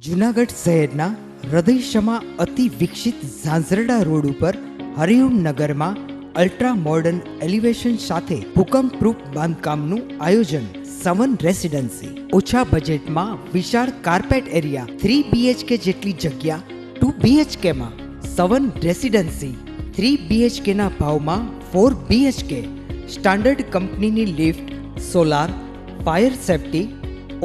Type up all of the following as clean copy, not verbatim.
જૂનાગઢ શહેરના હૃદયશમાં અતિ વિકસિત ઝાંઝરડા રોડ ઉપર હરિઓમ નગરમાં અલ્ટ્રા મોડર્ન એલિવેશન સાથે ભૂકંપ પ્રૂફ બાંધકામનું આયોજન. સવન રેસિડેન્સી ઓછા બજેટમાં વિશાળ કાર્પેટ એરિયા, 3 BHK જેટલી જગ્યા 2 BHK માં. સવન રેસિડેન્સી 3 BHK ના ભાવમાં 4 BHK, સ્ટાન્ડર્ડ કંપનીની lift, solar, fire safety,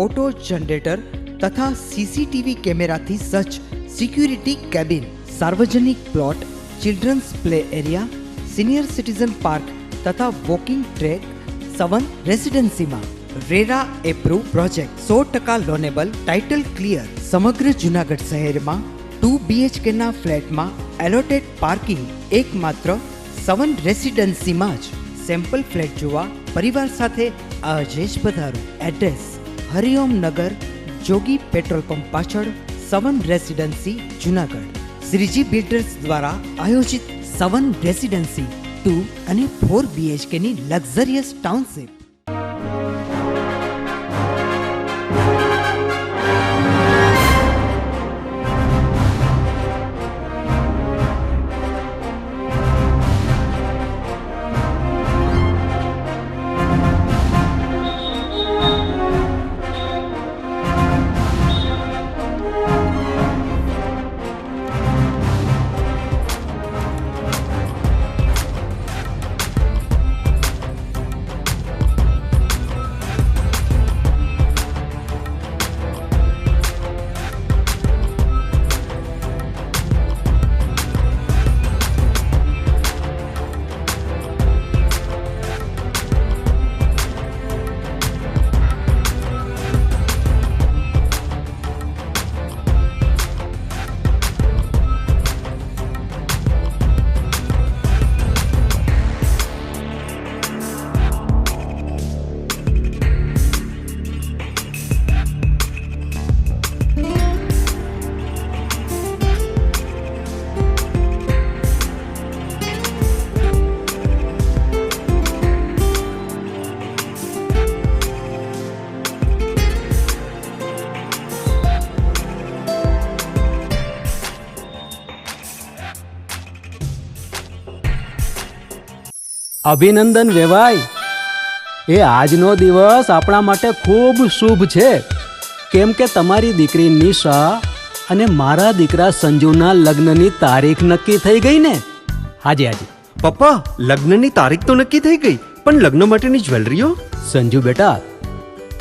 auto generator તથા CCTV કેમેરાથી સજ્જ સિક્યુરિટી કેબિન, સાર્વજનિક plot, children's play area, senior citizen park તથા વોકિંગ ટ્રેક. સવન રેસિડેન્સીમાં RERA approve project, 100% loanable, title clear. સમગ્ર જૂનાગઢ શહેરમાં 2 BHK ના ફ્લેટમાં એલોટેડ પાર્કિંગ એકમાત્ર સવન રેસિડેન્સીમાં જ. સેમ્પલ ફ્લેટ જોવા પરિવાર સાથે આજે જ પધારો. એડ્રેસ હરિઓમ નગર, જોગી પેટ્રોલ પંપ પાછળ, સવન રેસિડેન્સી, જૂનાગઢ. શ્રીજી બિલ્ડર્સ દ્વારા આયોજિત સવન રેસિડેન્સી 2 અને 4 BHK ની લક્ઝરિયસ ટાઉનશીપ. અભિનંદન વેવાય, એ આજનો દિવસ આપણા માટે ખૂબ શુભ છે, કેમ કે તમારી દીકરી નિશા અને મારા દીકરા સંજુના લગ્નની તારીખ નક્કી થઈ ગઈ ને. હાજી હાજી પપ્પા, લગ્નની તારીખ તો નક્કી થઈ ગઈ, પણ લગ્ન માટેની જ્વેલરીઓ? સંજુ બેટા,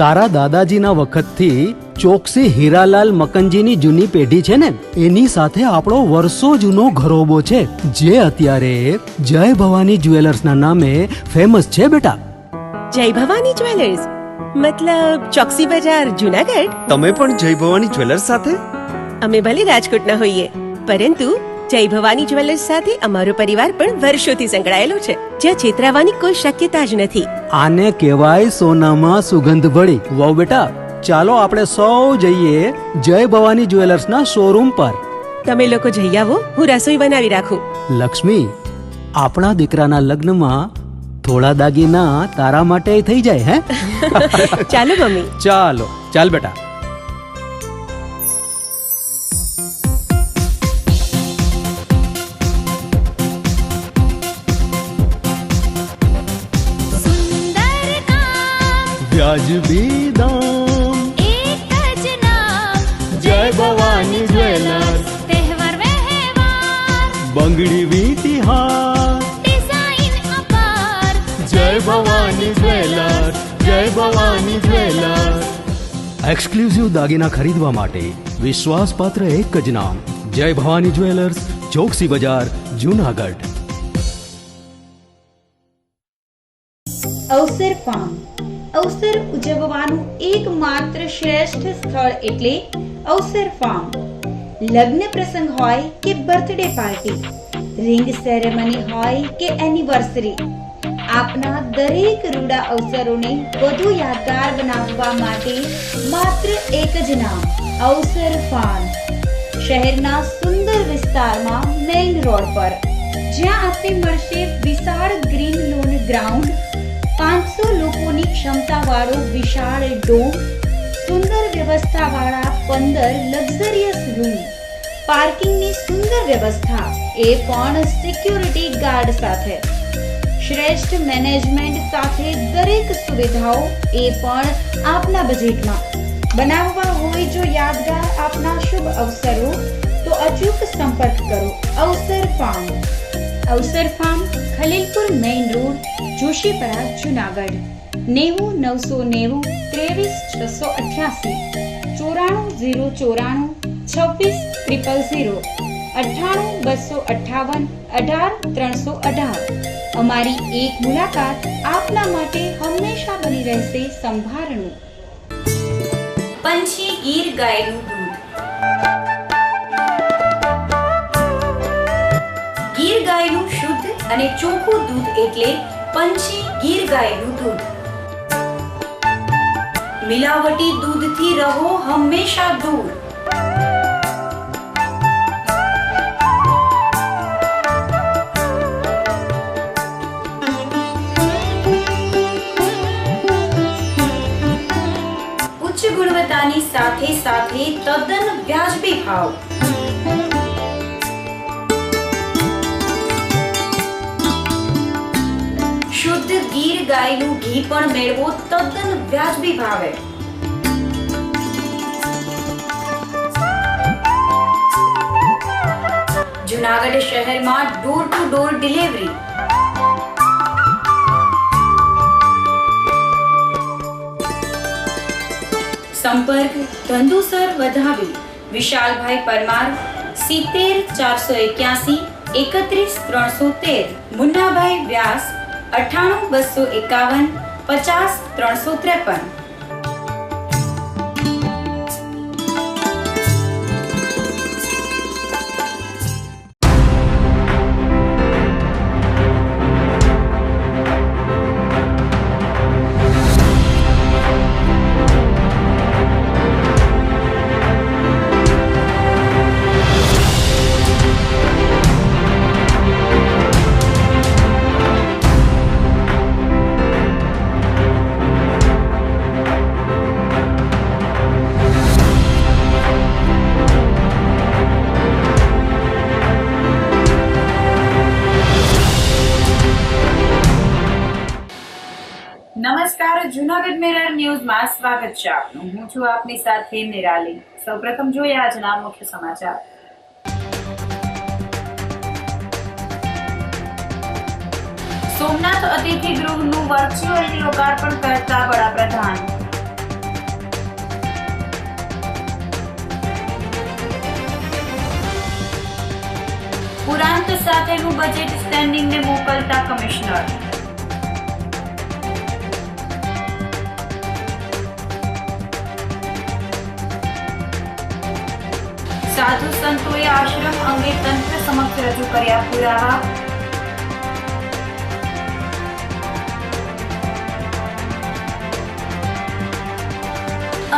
તારા દાદાજીના વખતથી ચોકસી હીરાલાલ મકનજીની જૂની પેઢી છે ને, એની સાથે આપણો વર્ષો જૂનો ઘરોબો છે, જે અત્યારે જય ભવાની જ્વેલર્સના નામે ફેમસ છે બેટા. જય ભવાની જ્વેલર્સ મતલબ ચોકસી બજાર, જૂનાગઢ? તમે પણ જય ભવાની જ્વેલર્સ સાથે? અમે ભલે રાજકોટના હોઈએ, પરંતુ જય ભવાની જ્વેલર્સ સાથે અમારો પરિવાર પણ વર્ષોથી સંકળાયેલો છે, જ્યાં છેતરાવાની કોઈ શક્યતા જ નથી. આને કહેવાય સોનામાં સુગંધ ભળી. વાવ બેટા, ચાલો આપણે સૌ જઈએ જય ભવાની જ્વેલર્સના શોરૂમ પર. તમે લોકો જઈ આવો, હું રસોઈ બનાવી રાખું. લક્ષ્મી, આપણા દીકરાના લગ્નમાં થોડા દાગીના તારા માટે થઈ જાય. હે ચાલો મમ્મી. ચાલો ચાલ બેટા. વ્યાજબી દામ, એક જ નામ, જય ભવાની જ્વેલર્સ. તહેવાર વ્યવહાર, બંગડી વીટી હાર, ડિઝાઇન અપાર, જય ભવાની જ્વેલર્સ, જય ભવાની જ્વેલર્સ. એક્સક્લુઝિવ દાગીના ખરીદવા માટે વિશ્વાસપાત્ર એક જ નામ, જય ભવાની જ્વેલર્સ, ચોકસી બજાર, જૂનાગઢ. અવસર ફાર્મ, અવસર ઉજવવાનું એકમાત્ર શ્રેષ્ઠ સ્થળ એટલે અવસર ફાર્મ. લગ્ન પ્રસંગ હોય કે બર્થડે પાર્ટી, રિંગ સેરેમની હોય કે એનિવર્સરી, આપના દરેક રૂડા અવસરોને વધુ યાદગાર બનાવવા માટે માત્ર એક જ નામ, અવસર ફાર્મ. શહેરના સુંદર વિસ્તારમાં મેઇન રોડ પર, જ્યાં આપને મળશે વિશાળ ગ્રીન લોન ગ્રાઉન્ડ, 500 લોકોની ક્ષમતાવાળો વિશાળ ડોમ, સુંદર વ્યવસ્થાવાળા 15 લક્ઝરિયસ રૂમ, પાર્કિંગની સુંદર વ્યવસ્થા એ પણ સિક્યુરિટી ગાર્ડ સાથે, શ્રેષ્ઠ મેનેજમેન્ટ સાથે દરેક સુવિધાઓ એ પણ આપના બજેટમાં. બનાવવા હોય જો યાદગાર આપના શુભ અવસરો તો અચૂક સંપર્ક કરો અવસર ફાર્મ. અવસર farm, Khalilpur main road, Joshipura, Junagadh. 90 990 23 688 94 094 26 000 98 258 18 318. અમારી એક મુલાકાત આપના માટે હંમેશા બની રહેશે સંભારણું. પંછી ગીર ગાયનું દૂધ. ગીર ગાયનું શુદ્ધ અને ચોખ્ખું દૂધ એટલે પંછી ગીર ગાયનું દૂધ. મિલાવટી દૂધથી રહો હંમેશા દૂર. ઉચ્ચ ગુણવત્તાની સાથે સાથે તદ્દન વ્યાજબી ભાવ. શુદ્ધ ગીર ગાયનું ઘી પણ મેળવો તદ્દન વ્યાજબી ભાવે. જુનાગઢ શહેરમાં ડોર ટુ ડોર ડિલિવરી. સંપર્ક ધંધુસર વધાવી વિશાલભાઈ પરમાર 70 481 31 313, મુન્નાભાઈ વ્યાસ 98 251 50 353. નમસ્કાર, જુનાગઢ મિરર ન્યૂઝમાં સ્વાગત છે આપનું. હું છું આપની સાથે નિરાલી. સૌપ્રથમ જોઈએ આજના મુખ્ય સમાચાર. સોમનાથ અતિથિ ગૃહનું વર્ચ્યુઅલ લોકાર્પણ કરતા વડાપ્રધાન. પુરાંત સાથેનું બજેટ સ્ટેન્ડિંગને મોકલતા કમિશનર. સાધુ સંતોએ આશ્રમ અંગે તંત્ર સમક્ષ રજૂ કર્યા પુરાવા.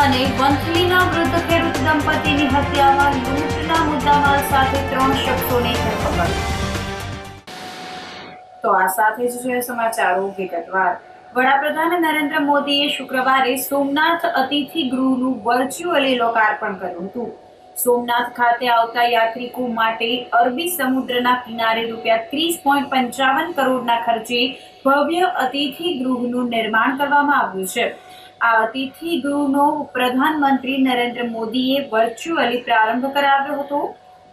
અને વંથલીના વૃદ્ધ ખેડૂત દંપતીની હત્યામાં લૂંટના મુદ્દામાલ સાથે 3 શખ્સોની ધરપકડ. તો આ સાથે જ છે સમાચારો વિગતવાર. વડાપ્રધાન નરેન્દ્ર મોદીએ શુક્રવારે સોમનાથ અતિથિ ગૃહનું વર્ચ્યુઅલી લોકાર્પણ કર્યું હતું. સોમનાથ ખાતે આવતા યાત્રિકો માટે અરબી સમુદ્રના કિનારે ₹30.55 કરોડના ખર્ચે ભવ્ય અતિથિ ગૃહનું નિર્માણ કરવામાં આવ્યું છે. આ અતિથિ ગૃહનો પ્રધાનમંત્રી નરેન્દ્ર મોદીએ વર્ચ્યુઅલી પ્રારંભ કરાવ્યો હતો.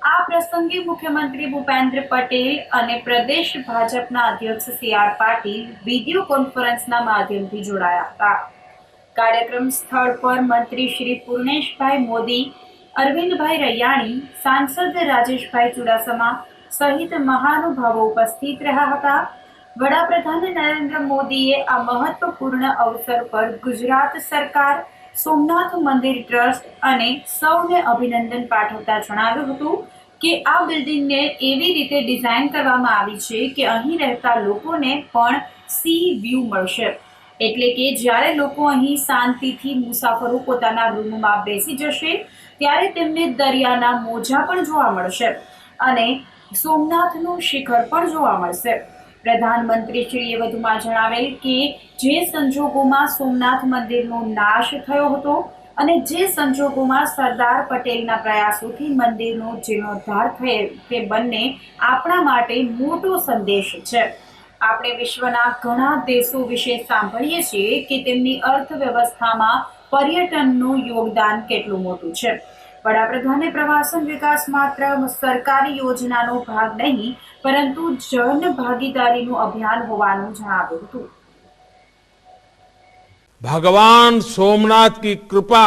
આ પ્રસંગે મુખ્યમંત્રી ભૂપેન્દ્ર પટેલ અને પ્રદેશ ભાજપના અધ્યક્ષ CR પાટીલ વિડીયો કોન્ફરન્સના માધ્યમથી જોડાયા હતા. કાર્યક્રમ સ્થળ પર મંત્રી શ્રી પૂર્ણેશભાઈ મોદી, અરવિંદભાઈ રૈયાણી, સાંસદ રાજેશભાઈ ચુડાસમા સહિત મહાનુભાવો ઉપસ્થિત રહ્યા હતા. વડાપ્રધાન નરેન્દ્ર મોદીએ આ મહત્વપૂર્ણ અવસર પર ગુજરાત સરકાર, સોમનાથ મંદિર ટ્રસ્ટ અને સૌને અભિનંદન પાઠવતા જણાવ્યું હતું કે આ બિલ્ડિંગને એવી રીતે ડિઝાઇન કરવામાં આવી છે કે અહીં રહેતા લોકોને પણ સી વ્યૂ મળશે. એટલે કે જ્યારે લોકો અહીં શાંતિથી મુસાફરો પોતાના રૂમમાં બેસી જશે ત્યારે તેમને દરિયાના મોજા પણ જોવા મળશે અને સોમનાથનું શિખર પણ જોવા મળશે. પ્રધાનમંત્રીશ્રીએ વધુમાં જણાવેલ કે જે સંજોગોમાં સોમનાથ મંદિરનો નાશ થયો હતો અને જે સંજોગોમાં સરદાર પટેલના પ્રયાસોથી મંદિરનો જીર્ણોદ્ધાર થયેલ તે બંને આપણા માટે મોટો સંદેશ છે. આપણે વિશ્વના ઘણા દેશો વિશે સાંભળીએ છીએ કે તેમની અર્થવ્યવસ્થામાં પર્યટનનું યોગદાન કેટલું મોટું છે. વડાપ્રધાને પ્રવાસન વિકાસ માત્ર સરકારી યોજનાનો ભાગ નહીં પરંતુ જન ભાગીદારીનું અભિયાન હોવાનું જણાવ્યું હતું. भगवान सोमनाथ की कृपा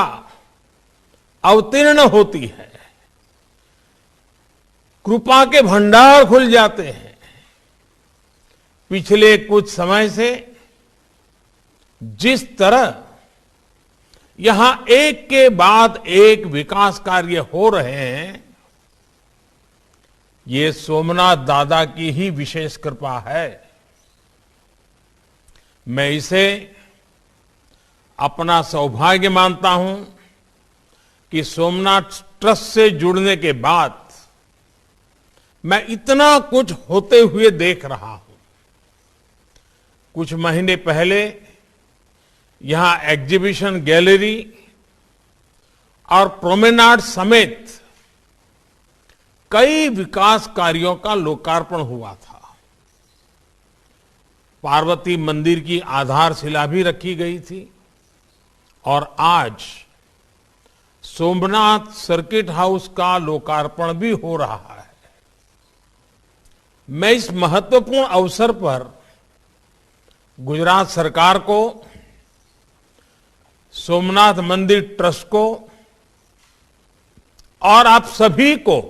अवतीर्ण होती है, कृपा के भंडार खुल जाते हैं. पिछले कुछ समय से जिस तरह यहां एक के बाद एक विकास कार्य हो रहे हैं, ये सोमनाथ दादा की ही विशेष कृपा है. मैं इसे अपना सौभाग्य मानता हूं कि सोमनाथ ट्रस्ट से जुड़ने के बाद मैं इतना कुछ होते हुए देख रहा हूं. कुछ महीने पहले यहां एग्जीबिशन गैलरी और प्रोमेनाड समेत कई विकास कार्यों का लोकार्पण हुआ था. पार्वती मंदिर की आधारशिला भी रखी गई थी और आज सोमनाथ सर्किट हाउस का लोकार्पण भी हो रहा है. मैं इस महत्वपूर्ण अवसर पर गुजरात सरकार को, सोमनाथ मंदिर ट्रस्ट को और आप सभी को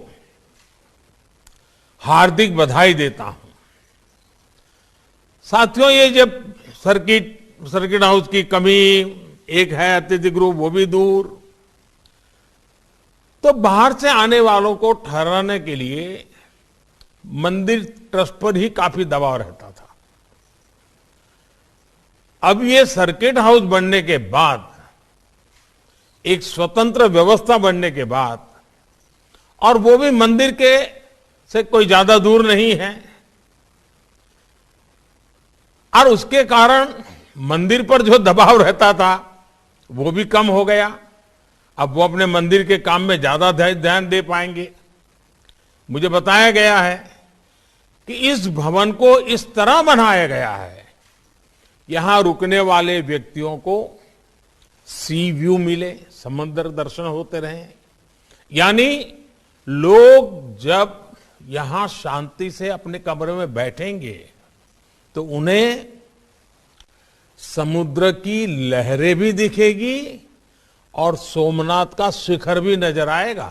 हार्दिक बधाई देता हूं. साथियों, ये जब सर्किट हाउस की कमी, एक है अतिथि गृह वो भी दूर, तो बाहर से आने वालों को ठहराने के लिए मंदिर ट्रस्ट पर ही काफी दबाव रहता था. अब ये सर्किट हाउस बनने के बाद, एक स्वतंत्र व्यवस्था बनने के बाद, और वो भी मंदिर के से कोई ज्यादा दूर नहीं है, और उसके कारण मंदिर पर जो दबाव रहता था वो भी कम हो गया. अब वो अपने मंदिर के काम में ज्यादा ध्यान दे पाएंगे. मुझे बताया गया है कि इस भवन को इस तरह बनाया गया है, यहां रुकने वाले व्यक्तियों को सी व्यू मिले, समुद्र दर्शन होते रहे. यानी लोग जब यहां शांति से अपने कमरे में बैठेंगे तो उन्हें समुद्र की लहरें भी दिखेगी और सोमनाथ का शिखर भी नजर आएगा.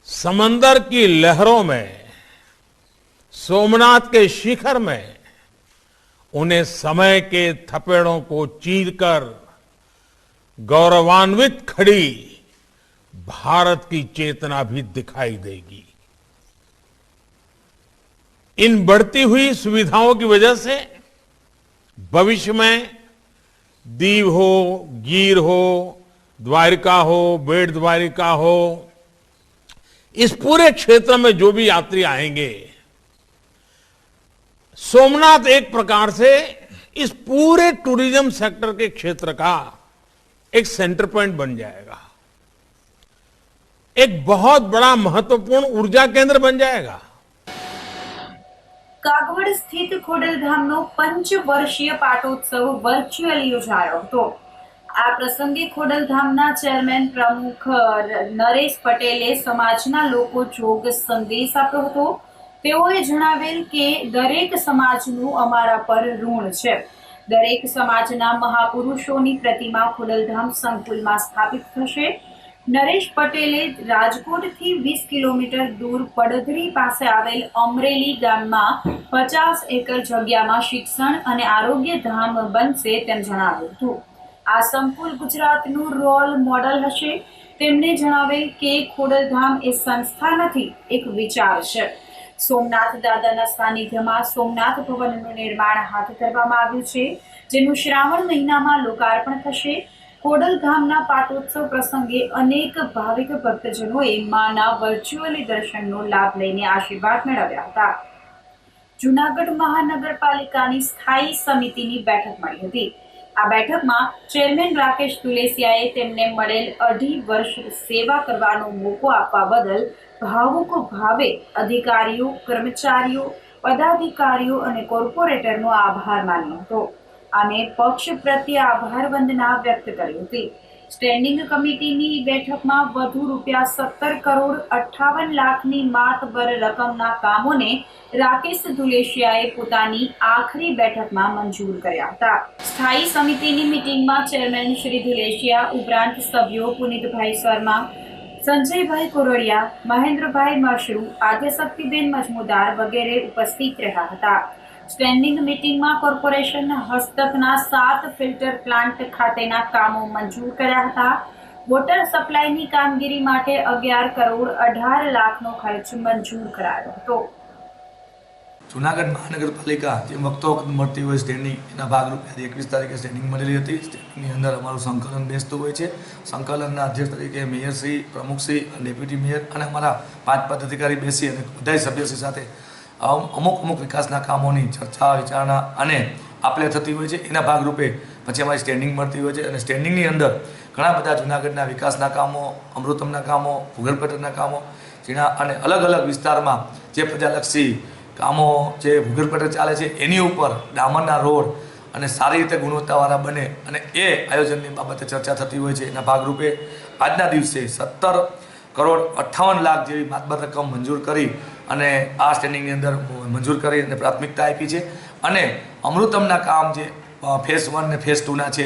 समंदर की लहरों में, सोमनाथ के शिखर में उन्हें समय के थपेड़ों को चीरकर गौरवान्वित खड़ी भारत की चेतना भी दिखाई देगी. इन बढ़ती हुई सुविधाओं की वजह से भविष्य में दीव हो, गीर हो, द्वारिका हो, बेट द्वारिका हो, इस पूरे क्षेत्र में जो भी यात्री आएंगे, सोमनाथ एक प्रकार से इस पूरे टूरिज्म सेक्टर के क्षेत्र का एक सेंटर पॉइंट बन जाएगा. एक बहुत बड़ा महत्वपूर्ण ऊर्जा केंद्र बन जाएगा. કાગવડ સ્થિત ખોડલધામનો પંચવર્ષીય પાટોત્સવ વર્ચ્યુઅલી યોજાયો હતો. આ પ્રસંગે ખોડલધામના ચેરમેન પ્રમુખ નરેશ પટેલે સમાજના લોકો જોગ સંદેશ આપ્યો હતો. તેઓએ જણાવેલ કે દરેક સમાજનું અમારા પર ઋણ છે. દરેક સમાજના મહાપુરુષોની પ્રતિમા ખોડલધામ સંકુલમાં સ્થાપિત થશે. નરેશ પટેલે રાજકોટથી 20 કિલોમીટર દૂર પડધરી પાસે આવેલ અમરેલી ગામમાં 50 એકર જગ્યામાં શિક્ષણ અને આરોગ્ય ધામ બનશે તેમ જણાવ્યું હતું. આ સંકુલ ગુજરાતનું રોલ મોડલ હશે. તેમણે જણાવેલ કે ખોડલધામ એ સંસ્થા નથી, એક વિચાર છે. સોમનાથ દાદાના સાનિધ્યમાં સોમનાથ ભવનનું નિર્માણ હાથ ધરવામાં આવ્યું છે, જેનું શ્રાવણ મહિનામાં લોકાર્પણ થશે. ખોડલધામના પાટોત્સવ પ્રસંગે અનેક ભાવિક ભક્તજનોએ માના વર્ચ્યુઅલી દર્શનનો લાભ લઈને આશીર્વાદ મેળવ્યા હતા. જૂનાગઢ મહાનગરપાલિકાની સ્થાયી સમિતિની બેઠક મળી હતી. આ બેઠકમાં ચેરમેન રાકેશ તુલેસિયાએ તેમને મળેલ 2.5 વર્ષ સેવા કરવાનો મોકો આપવા બદલ ભાવુક ભાવે અધિકારીઓ, કર્મચારીઓ, પદાધિકારીઓ અને કોર્પોરેટરનો આભાર માન્યો હતો અને પક્ષ પ્રત્યે આભાર વંદના વ્યક્ત કરી હતી. સ્ટેન્ડિંગ કમિટીની બેઠકમાં વધુ ₹17,58,00,000ની માતબર રકમના કામોને રાકેશ તુલેસિયાએ પોતાની આખરી બેઠકમાં મંજૂર કર્યા હતા. સ્થાયી સમિતિની મીટિંગમાં ચેરમેન શ્રી તુલેસિયા ઉપરાંત સભ્યો પુનિતભાઈ શર્મા, સંજયભાઈ કોરડિયા, મહેન્દ્રભાઈ મશરૂ, આદ્યશક્તિબેન મજમુદાર વગેરે ઉપસ્થિત રહ્યા હતા. સ્ટેન્ડિંગ મીટિંગમાં કોર્પોરેશન હસ્તકના 7 ફિલ્ટર પ્લાન્ટ ખાતેના કામો મંજૂર કર્યા હતા. વોટર સપ્લાયની કામગીરી માટે ₹11,18,00,000નો ખર્ચ મંજૂર કરાયો હતો. જૂનાગઢ મહાનગરપાલિકા જે વખતો વખત મળતી હોય સ્ટેન્ડિંગ, એના ભાગરૂપે આજે 21 તારીખે સ્ટેન્ડિંગ મળેલી હતી. સ્ટેન્ડિંગની અંદર અમારું સંકલન બેસતું હોય છે. સંકલનના અધ્યક્ષ તરીકે મેયરશ્રી, પ્રમુખશ્રી, ડેપ્યુટી મેયર અને અમારા 5 પદાધિકારી બેસી અને બધા સભ્યશ્રી સાથે અમુક વિકાસના કામોની ચર્ચા, વિચારણા અને આપલે થતી હોય છે. એના ભાગરૂપે પછી અમારી સ્ટેન્ડિંગ મળતી હોય છે અને સ્ટેન્ડિંગની અંદર ઘણા બધા જૂનાગઢના વિકાસના કામો, અમૃતમના કામો, ભૂગર્ભ ગટરના કામો, જેના અને અલગ અલગ વિસ્તારમાં જે પ્રજાલક્ષી કામો જે ભૂગર્ભ ગટર ચાલે છે એની ઉપર ડામરના રોડ અને સારી રીતે ગુણવત્તાવાળા બને અને એ આયોજનની બાબતે ચર્ચા થતી હોય છે. એના ભાગરૂપે આજના દિવસે 17,58,00,000 જેવી માતબર રકમ મંજૂર કરી અને આ સ્ટેન્ડિંગની અંદર મંજૂર કરી અને પ્રાથમિકતા આપી છે. અને અમૃતમના કામ જે ફેઝ 1 અને ફેઝ 2ના છે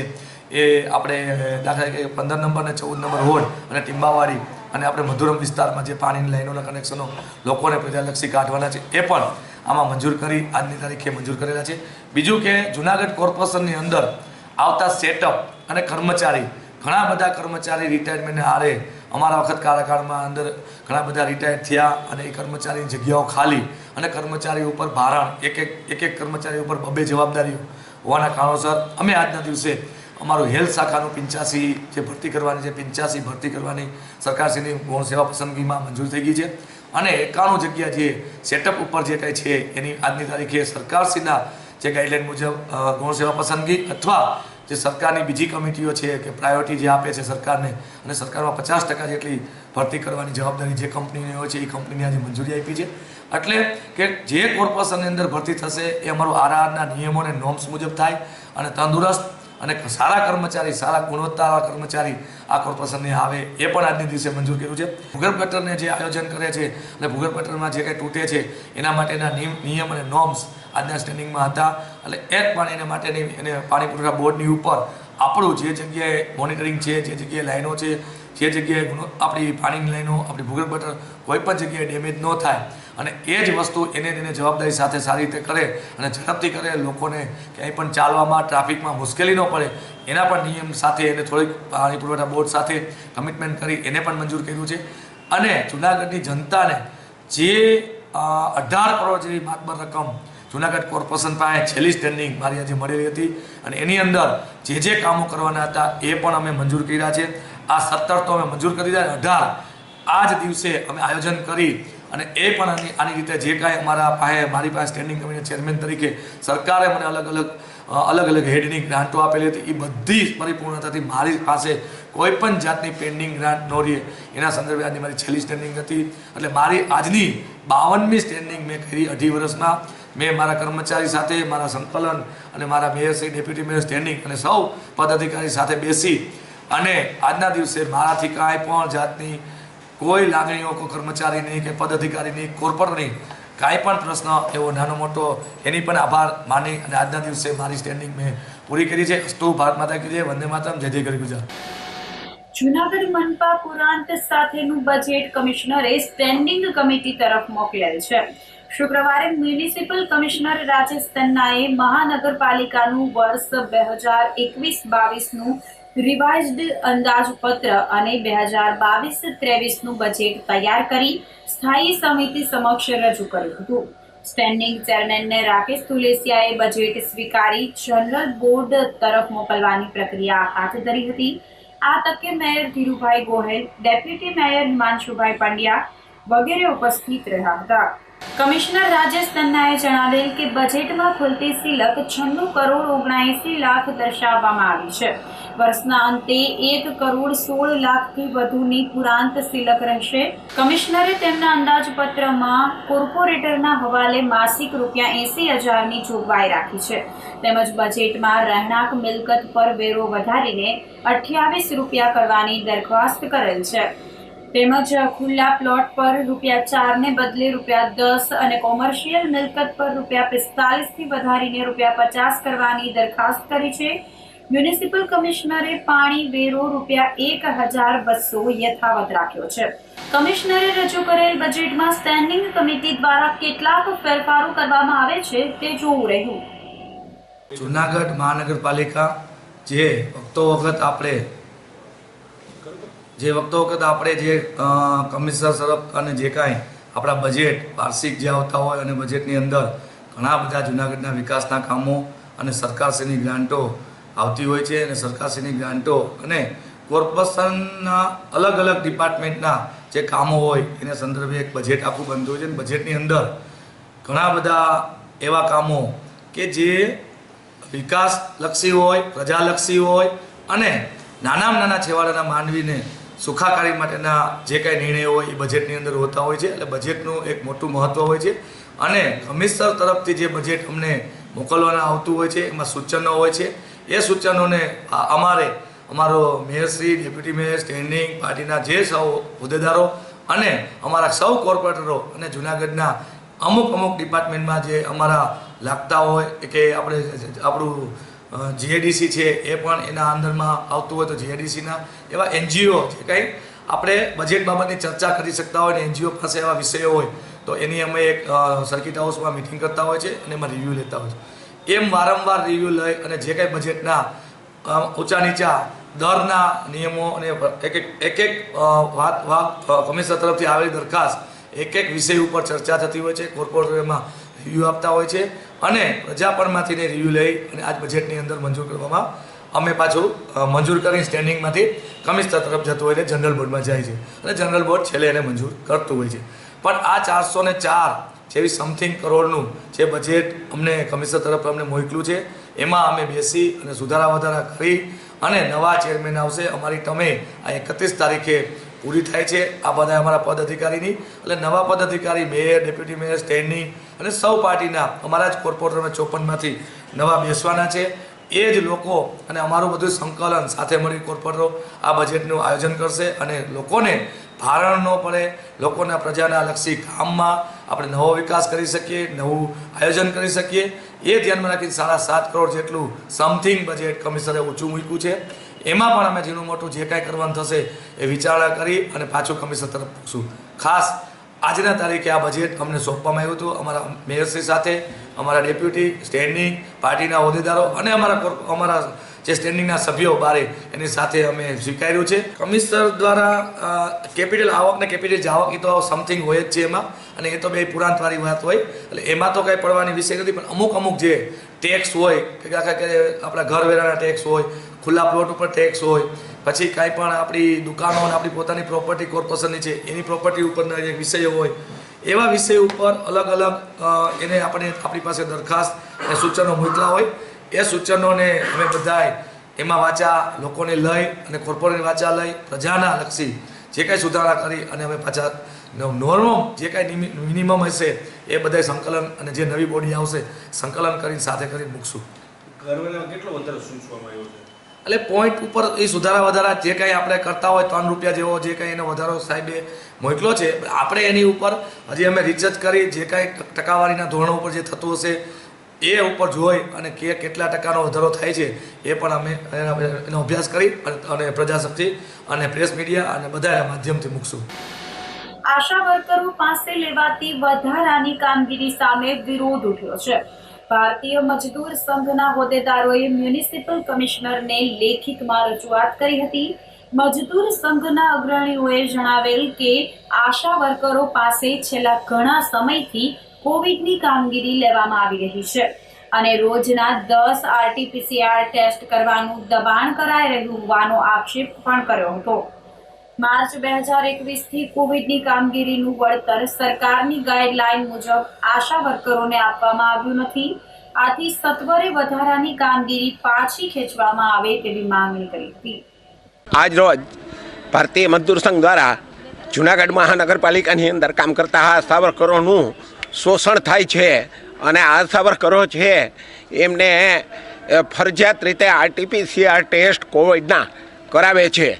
એ આપણે દાખલા તરીકે 15 નંબર અને 14 નંબર રોડ અને ટીંબાવાડી અને આપણે મધુરમ વિસ્તારમાં જે પાણીની લાઈનોના કનેક્શનો લોકોને પ્રજાલક્ષી કાઢવાના છે એ પણ આમાં મંજૂર કરી આજની તારીખે મંજૂર કરેલા છે. બીજું કે જૂનાગઢ કોર્પોરેશનની અંદર આવતા સેટઅપ અને કર્મચારી, ઘણા બધા કર્મચારી રિટાયરમેન્ટને આરે અમારા વખત કાર્યકાળમાં અંદર ઘણા બધા રિટાયર થયા અને એ કર્મચારીની જગ્યાઓ ખાલી અને કર્મચારી ઉપર ભારણ, એક કર્મચારી ઉપર 2 જવાબદારીઓ હોવાના કારણોસર અમે આજના દિવસે અમારું હેલ્થ શાખાનું 85 જે ભરતી કરવાની છે, 85 ભરતી કરવાની સરકારશ્રીની ગૌણ સેવા પસંદગીમાં મંજૂર થઈ ગઈ છે. અને 91 જગ્યા જે સેટઅપ ઉપર જે કંઈ છે એની આજની તારીખે સરકારશ્રીના જે ગાઈડલાઈન મુજબ ગૌણ સેવા પસંદગી અથવા જે સરકારની બીજી કમિટીઓ છે કે પ્રાયોરિટી જે આપે છે સરકારને અને સરકારમાં 50% જેટલી ભરતી કરવાની જવાબદારી જે કંપનીની હોય છે એ કંપનીને આજે મંજૂરી આપી છે. એટલે કે જે કોર્પોરેશનની અંદર ભરતી થશે એ અમારું આરઆરના નિયમો અને નોર્મ્સ મુજબ થાય અને તંદુરસ્ત અને સારા કર્મચારી, સારા ગુણવત્તાવાળા કર્મચારી આ કોર્પોરેશનને આવે એ પણ આજના દિવસે મંજૂર કર્યું છે. ભૂગર્ભ ગટરને જે આયોજન કરે છે અને ભૂગર્ભ ગટરમાં જે કંઈ તૂટે છે એના માટેના નિયમ અને નોર્મ્સ આજના સ્ટેન્ડિંગમાં હતા. એટલે એક પણ એને માટેની એને પાણી પુરવઠા બોર્ડની ઉપર આપણું જે જગ્યાએ મોનિટરિંગ છે, જે જગ્યાએ લાઈનો છે, જે જગ્યાએ આપણી પાણીની લાઈનો, આપણી ભૂગર્ભ ગટર કોઈ પણ જગ્યાએ ડેમેજ ન થાય અને એ જ વસ્તુ એને જવાબદારી સાથે સારી રીતે કરે અને ઝડપથી કરે, લોકોને ક્યાંય પણ ચાલવામાં, ટ્રાફિકમાં મુશ્કેલી ન પડે એના પણ નિયમ સાથે એને થોડીક પાણી પુરવઠા બોર્ડ સાથે કમિટમેન્ટ કરી એને પણ મંજૂર કર્યું છે. અને જૂનાગઢની જનતાને જે 18 કરોડ જેવી માતબર રકમ જૂનાગઢ કોર્પોરેશન પાસે છેલ્લી સ્ટેન્ડિંગ મારી આજે મળેલી હતી અને એની અંદર જે કામો કરવાના હતા એ પણ અમે મંજૂર કર્યા છે. આ 17 તો અમે મંજૂર કરી દીધા, 18 આ જ દિવસે અમે આયોજન કરી અને એ પણ આની રીતે જે કાંઈ મારી પાસે સ્ટેન્ડિંગ કમિટીના ચેરમેન તરીકે સરકારે મને અલગ અલગ હેડની ગ્રાન્ટો આપેલી હતી એ બધી પરિપૂર્ણતાથી મારી પાસે કોઈ પણ જાતની પેન્ડિંગ ગ્રાન્ટ ન રહી એના સંદર્ભે આજની મારી છેલ્લી સ્ટેન્ડિંગ હતી. એટલે મારી આજની 52મી સ્ટેન્ડિંગ મેં કરી 2.5 વર્ષમાં. મેં મારા કર્મચારી સાથે, મારા સંકલન અને મારા મેયરશ્રી, ડેપ્યુટી મેયર સ્ટેન્ડિંગ અને સૌ પદાધિકારી સાથે બેસી અને આજના દિવસે મારાથી કાંઈ પણ જાતની કોઈ લાગણીઓ કોઈ કર્મચારીની કે પદાધિકારીની, કોર્પોરેટરની કાંઈ પણ પ્રશ્ન એવો નાનો મોટો એની પણ આભાર માની અને આજના દિવસે મારી સ્ટેન્ડિંગ મેં પૂરી કરી છે. અસ્તુ ભારત માતા કી જય, વંદે માતરમ, જય જય ગરી ગુજરાત. જૂનાગઢ મનપા પુરાંત સાથેનું બજેટ કમિશનરે સ્ટેન્ડિંગ કમિટી તરફ મોકલેલ છે. શુક્રવારે મ્યુનિસિપલ કમિશનર રાજેશ તન્નાએ મહાનગરપાલિકાનું વર્ષ 2021-22નું રિવાઇઝ્ડ અંદાજપત્ર અને 2022-23નું બજેટ તૈયાર કરી સ્થાયી સમિતિ સમક્ષ રજૂ કર્યું હતું. સ્ટેન્ડિંગ ચેરમેનને રાકેશ તુલેસિયાએ બજેટ સ્વીકારી જનરલ બોર્ડ તરફ મોકલવાની પ્રક્રિયા હાથ ધરી હતી. આ તકે mayor Dhirubhai Gohel, deputy mayor Himanshubhai Pandya વગેરે ઉપસ્થિત રહ્યા હતા. કમિશનર રાજેશ તન્નાએ જણાવેલ કે બજેટમાં ખુલતી સિલક 96 કરોડ 79 લાખ દર્શાવવામાં આવી છે. વર્ષના અંતે 1 કરોડ 16 લાખથી વધુની પુરાંત સિલક રહેશે. કમિશનરે તેમના અંદાજપત્રમાં કોર્પોરેટરના હવાલે માસિક ₹80,000ની જોગવાઈ રાખી છે. તેમજ બજેટમાં રહેણાંક મિલકત પર વેરો વધારીને ₹28 કરવાની દરખાસ્ત કરેલ છે. તેમજ ખુલ્લા પ્લોટ પર ₹4 ને બદલે ₹10 અને કોમર્શિયલ મિલકત પર ₹45 થી વધારીને ₹50 કરવાની દરખાસ્ત કરી છે. મ્યુનિસિપલ કમિશનરે પાણી વેરો ₹1,200 યથાવત રાખ્યો છે. કમિશનરે રજૂ કરેલ બજેટમાં સ્ટેન્ડિંગ કમિટી દ્વારા કેટલાક ફેરફારો કરવામાં આવે છે તે જોવું રહ્યું. જૂનાગઢ મહાનગરપાલિકા જે વખતો વખત આપણે જે કમિશનર તરફ અને જે કાંઈ આપણા બજેટ વાર્ષિક જે આવતા હોય અને બજેટની અંદર ઘણા બધા જૂનાગઢના વિકાસના કામો અને સરકારશ્રીની ગ્રાન્ટો આવતી હોય છે અને સરકારશ્રીની ગ્રાન્ટો અને કોર્પોરેશનના અલગ અલગ ડિપાર્ટમેન્ટના જે કામો હોય એને સંદર્ભે એક બજેટ આખું બનતું હોય છે અને બજેટની અંદર ઘણા બધા એવા કામો કે જે વિકાસલક્ષી હોય, પ્રજાલક્ષી હોય અને નાનામાં નાના છેવાડાના માનવીને સુખાકારી માટેના જે કાંઈ નિર્ણયો હોય એ બજેટની અંદર હોતા હોય છે. એટલે બજેટનું એક મોટું મહત્ત્વ હોય છે અને કમિશનર તરફથી જે બજેટ અમને મોકલવામાં આવતું હોય છે એમાં સૂચનો હોય છે. એ સૂચનોને અમારો મેયરશ્રી, ડેપ્યુટી મેયર, સ્ટેન્ડિંગ પાર્ટીના જે સૌ હોદ્દેદારો અને અમારા સૌ કોર્પોરેટરો અને જૂનાગઢના અમુક ડિપાર્ટમેન્ટમાં જે અમારા લાગતા હોય કે આપણું જીઆઈડીસી છે એ પણ એના અંદરમાં આવતું હોય તો જીઆઈડીસીના એવા એનજીઓ જે કંઈ આપણે બજેટ બાબતની ચર્ચા કરી શકતા હોય ને એનજીઓ પાસે એવા વિષયો હોય તો એની અમે એક સર્કિટ હાઉસમાં મિટિંગ કરતા હોય છે અને એમાં રિવ્યૂ લેતા હોય છે. એમ વારંવાર રિવ્યૂ લઈ અને જે કંઈ બજેટના ઊંચા નીચા દરના નિયમો અને એક વાત કમિશનર તરફથી આવેલી દરખાસ્ત એક વિષય ઉપર ચર્ચા થતી હોય છે. કોર્પોરેટરમાં રિવ્યૂ આપતા હોય છે અને પ્રજા પણમાંથી રિવ્યૂ લઈ અને આજ બજેટની અંદર મંજૂર કરવામાં અમે પાછું મંજૂર કરી સ્ટેન્ડિંગમાંથી કમિશનર તરફ જતું હોય એટલે જનરલ બોર્ડમાં જાય છે અને જનરલ બોર્ડ છેલ્લે એને મંજૂર કરતું હોય છે. પણ આ 404 જેવી સમથિંગ કરોડનું જે બજેટ અમને કમિશનર તરફ અમને મોકલ્યું છે એમાં અમે બેસી અને સુધારા વધારા કરી અને નવા ચેરમેન આવશે. અમારી તમે આ 31 તારીખે પૂરી થાય છે આ બધા અમારા પદ અધિકારીની. એટલે નવા પદ અધિકારી મેયર, ડેપ્યુટી મેયર, સ્ટેન્ડિંગ અને સૌ પાર્ટીના અમારા જ કોર્પોરેટર 54માંથી નવા બેસવાના છે. એ જ લોકો અને અમારું બધું સંકલન સાથે મળી કોર્પોરેટરો આ બજેટનું આયોજન કરશે અને લોકોને ભારણ ન પડે, લોકોના પ્રજાના લક્ષી કામમાં આપણે નવો વિકાસ કરી શકીએ, નવું આયોજન કરી શકીએ એ ધ્યાનમાં રાખીને 7.5 કરોડ જેટલું સમથિંગ બજેટ કમિશનરે ઊંચું મૂક્યું છે. એમાં પણ અમે ઝીણું મોટું જે કાંઈ કરવાનું થશે એ વિચારણા કરી અને પાછું કમિશનર તરફ પૂછશું. ખાસ આજના તારીખે આ બજેટ અમને સોંપવામાં આવ્યું હતું અમારા મેયરશ્રી સાથે, અમારા ડેપ્યુટી, સ્ટેન્ડિંગ પાર્ટીના હોદ્દેદારો અને અમારા જે સ્ટેન્ડિંગના સભ્યો બારે એની સાથે અમે સ્વીકાર્યું છે. કમિશનર દ્વારા કેપિટલ આવક ને કેપિટલ જાવક એ તો સમથિંગ હોય જ છે એમાં અને એ તો બે પુરાંતવાળી વાત હોય એટલે એમાં તો કંઈ પડવાની વિષય નથી. પણ અમુક જે ટેક્સ હોય કે આપણા ઘરવેરાના ટેક્સ હોય, ખુલ્લા પ્લોટ ઉપર ટેક્સ હોય, પછી કાંઈ પણ આપણી દુકાનો અને આપણી પોતાની પ્રોપર્ટી કોર્પોરેશનની છે એની પ્રોપર્ટી ઉપરના જે વિષયો હોય એવા વિષય ઉપર અલગ એને આપણી પાસે દરખાસ્ત અને સૂચનો મોકલા હોય. એ સૂચનોને અમે બધાય એમાં વાંચા લોકોને લઈ અને કોર્પોરેટની વાંચા લઈ પ્રજાના લક્ષી જે કાંઈ સુધારા કરી અને અમે પાછા નોર્મલ જે કાંઈ મિનિમમ હશે એ બધા સંકલન અને જે નવી બોડી આવશે સંકલન કરીને સાથે કરીને મૂકશું. કેટલો વધારો સૂચવવામાં આવ્યો છે? એટલે પોઈન્ટ ઉપર એ સુધારા વધારા જે કાંઈ આપણે કરતા હોય ₹3 જેવો જે કાંઈ એનો વધારો સાહેબે મોકલો છે આપણે એની ઉપર હજી અમે રિસર્ચ કરી જે કાંઈ ટકાવારીના ધોરણો ઉપર જે થતું હશે એ ઉપર જોઈ અને કેટલા ટકાનો વધારો થાય છે એ પણ અમે એનો અભ્યાસ કરી અને પ્રજાશક્તિ અને પ્રેસ મીડિયા અને બધા માધ્યમથી મૂકશું. આશા વર્કરો પાસે લેવાતી વધારાની કામગીરી સામે વિરોધ ઉઠ્યો છે. ભારતીય મજદૂર સંઘના હોદ્દેદારોએ મ્યુનિસિપલ કમિશનરને લેખિતમાં રજૂઆત કરી હતી. મજદૂર સંઘના અગ્રણીઓએ જણાવેલ કે આશા વર્કરો પાસે છેલ્લા ઘણા સમયથી કોવિડની કામગીરી લેવામાં આવી રહી છે અને રોજના 10 RT-PCR ટેસ્ટ કરવાનું દબાણ કરાઈ રહ્યું હોવાનો આક્ષેપ પણ કર્યો હતો. માર્ચ 2021 થી કોવિડની કામગીરીનું વળતર સરકારની ગાઈડલાઈન મુજબ આશા વર્કરોને આપવામાં આવ્યું નથી. આથી સત્વરે વધારાની કામગીરી પાછી ખેંચવામાં આવે તેવી માંગણી કરી હતી. આજ રોજ ભારતીય મજદૂર સંઘ દ્વારા જૂનાગઢ મહાનગરપાલિકાની અંદર કામ કરતા આશા વર્કરોનું શોષણ થાય છે અને આશા વર્કરો છે એમને ફરજિયાત રીતે RT-PCR ટેસ્ટ કોવિડના કરાવે છે.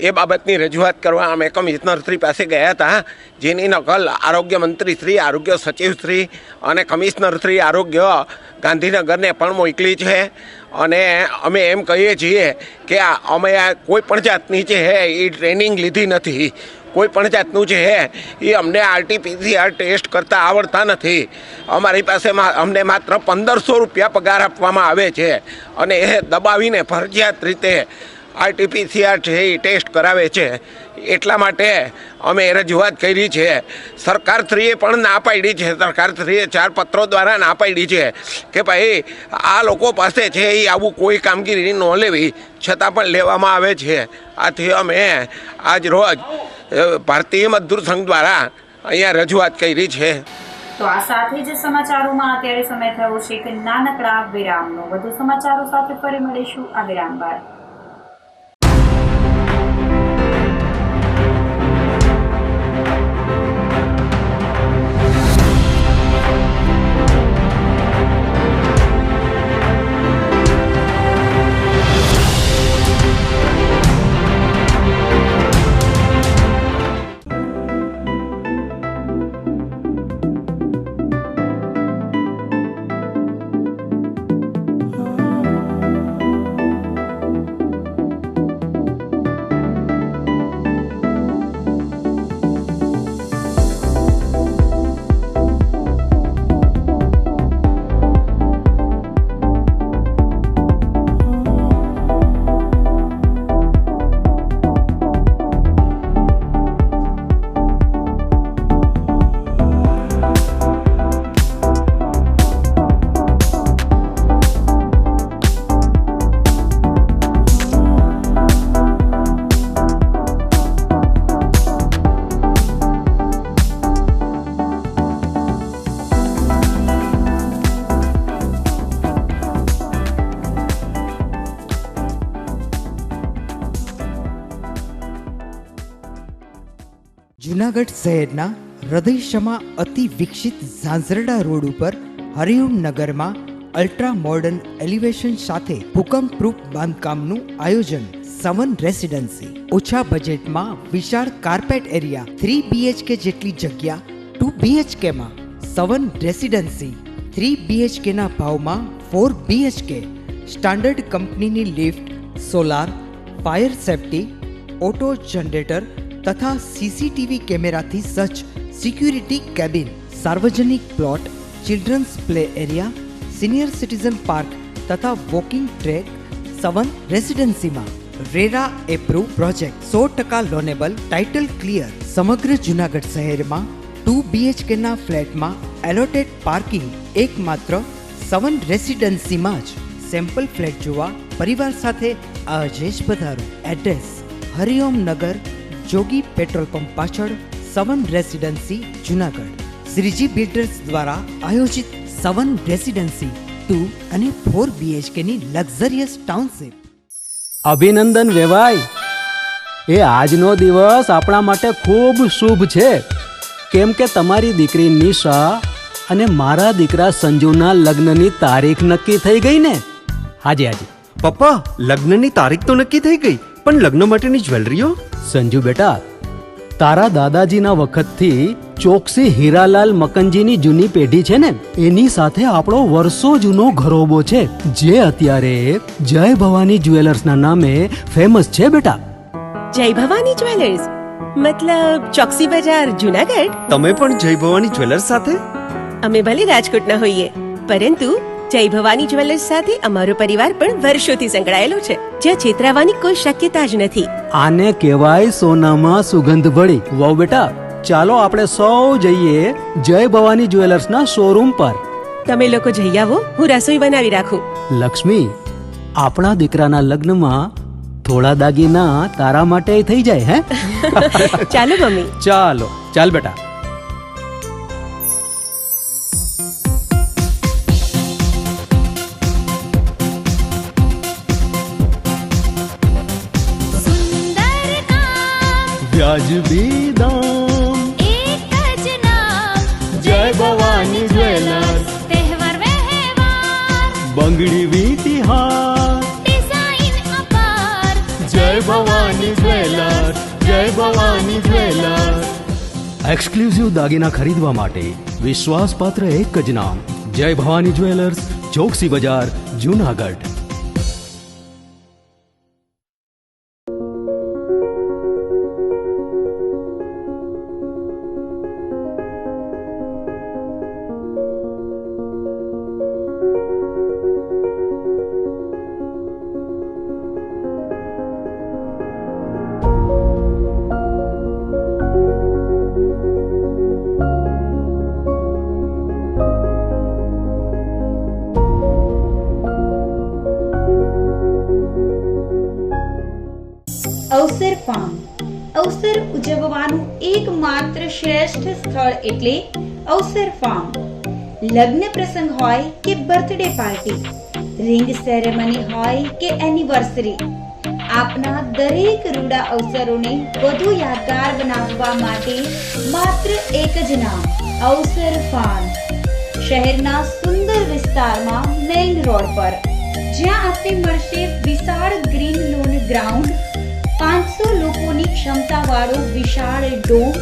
એ બાબતની રજૂઆત કરવા અમે કમિશનરશ્રી પાસે ગયા હતા, જેની નકલ આરોગ્ય મંત્રીશ્રી, આરોગ્ય સચિવશ્રી અને કમિશનરશ્રી આરોગ્ય ગાંધીનગરને પણ મોકલી છે. અને અમે એમ કહીએ છીએ કે અમે કોઈ પણ જાતની જે છે એ ટ્રેનિંગ લીધી નથી, કોઈ પણ જાતનું જે છે એ અમને RT-PCR ટેસ્ટ કરતાં આવડતા નથી. અમારી પાસે અમને માત્ર 1500 રૂપિયા પગાર આપવામાં આવે છે અને એ દબાવીને ફરજિયાત રીતે RT-PCR છે એ ટેસ્ટ કરાવે છે. એટલા માટે અમે રજૂઆત કરી છે. સરકારશ્રીએ પણ ના પાડી છે. સરકારશ્રીએ 4 પત્રો દ્વારા ના પાડી છે કે ભાઈ આ લોકો પાસે છે એ આવું કોઈ કામગીરી ન લેવી, છતાં પણ લેવામાં આવે છે. આથી અમે આજ રોજ ભારતીય મજદૂર સંઘ દ્વારા અહીંયા રજૂઆત કરી છે. તો આ સાથે જ સમાચારોમાં અત્યારે સમય થયો છે કે નાનકડા વિરામનો. વધુ સમાચારો સાથે ફરી મળીશું આ વિરામ બાદ. જૂનાગઢ શહેરના હૃદયશમા અતિ વિકસિત ઝાંઝરડા રોડ ઉપર હરિઓમ નગરમાં અલ્ટ્રા મોડર્ન એલિવેશન સાથે ભૂકંપ પ્રૂફ બાંધકામનું આયોજન. 7 રેસિડેન્સી, ઓછા બજેટમાં વિશાળ કાર્પેટ એરિયા, 3 BHK જેટલી જગ્યા 2 BHK માં. 7 રેસિડેન્સી 3 BHK ના ભાવમાં 4 BHK, સ્ટાન્ડર્ડ કંપનીની lift, solar, fire safety, auto generator તથા CCTV કેમેરાથી સજ્જ સિક્યુરિટી કેબિન, સાર્વજનિક plot, children's play area, senior citizen park તથા વોકિંગ ટ્રેક. 7 રેસિડેન્સીમાં RERA approve project, 100% loanable, title clear. સમગ્ર જૂનાગઢ શહેરમાં 2 BHK ના ફ્લેટમાં એલોટેડ પાર્કિંગ એકમાત્ર 7 રેસિડેન્સીમાં જ. સેમ્પલ ફ્લેટ જોવા પરિવાર સાથે આજે જ પધારો. એડ્રેસ હરિઓમ નગર, જોગી પેટ્રોલ પંપ પાછળ, 7 રેસિડેન્સી, જૂનાગઢ. શ્રીજી બિલ્ડર્સ દ્વારા આયોજિત 7 રેસિડેન્સી 2 અને 4 BHK ની લક્ઝરિયસ ટાઉનશીપ. અભિનંદન વેવાય, એ આજનો દિવસ આપણા માટે ખૂબ શુભ છે, કેમ કે તમારી દીકરી નિશા અને મારા દીકરા સંજુના લગ્નની તારીખ નક્કી થઈ ગઈ ને. હાજી હાજી પપ્પા, લગ્નની તારીખ તો નક્કી થઈ ગઈ, પણ લગ્ન માટેની જ્વેલરીઓ? સંજુ બેટા, તારા દાદાજીના વખતથી ચોકસી હીરાલાલ મકનજીની જૂની પેઢી છે ને, એની સાથે આપણો વર્ષો જૂનો ઘરોબો છે, જે અત્યારે જય ભવાની જ્વેલર્સના નામે ફેમસ છે બેટા. જય ભવાની જ્વેલર્સ મતલબ ચોકસી બજાર, જૂનાગઢ? તમે પણ જય ભવાની જ્વેલર્સ સાથે? અમે ભલે રાજકોટના હોઈએ, પરંતુ જય ભવાની જ્વેલર્સ સાથે અમારો પરિવાર પણ વર્ષોથી સંકળાયેલો છે, જ્યાં છેતરાવાની કોઈ શક્યતા જ નથી. આને કહેવાય સોનામાં સુગંધ ભળી. વાવ બેટા, ચાલો આપણે સૌ જઈએ જય ભવાની જ્વેલર્સના શોરૂમ પર. તમે લોકો જઈ આવો, હું રસોઈ બનાવી રાખું. લક્ષ્મી, આપણા દીકરાના લગ્નમાં થોડા દાગીના તારા માટે થઈ જાય હે. ચાલો મમ્મી. ચાલો ચાલ બેટા. સુંદર કામ વ્યાજબી દામ, એક જ નામ જય ભવાની જ્વેલર્સ, તહેવાર વ્યવહાર બંગડી વીટી હાર, ડિઝાઇન અપાર જય ભવાની જ્વેલર્સ, જય ભવાની જ્વેલર્સ. એક્સક્લુઝિવ દાગીના ખરીદવા માટે વિશ્વાસપાત્ર એક જ નામ, જય ભવાની જ્વેલર્સ, ચોકસી બજાર, જૂનાગઢ. અવસર ફાર્મ અવસર ઉજવવાનું એકમાત્ર શ્રેષ્ઠ સ્થળ એટલે અવસર ફાર્મ. લગ્ન પ્રસંગ હોય કે બર્થડે પાર્ટી, રિંગ સેરેમની હોય કે એનિવર્સરી, આપના દરેક રૂડા અવસરોને વધુ યાદગાર બનાવવા માટે માત્ર એક જ નામ, અવસર ફાર્મ. શહેરના સુંદર વિસ્તારમાં મેઇન રોડ પર, જ્યાં આપને મળશે વિશાળ ગ્રીન લોન ગ્રાઉન્ડ, 500 લોકોની ક્ષમતાવાળો વિશાળ ડોમ,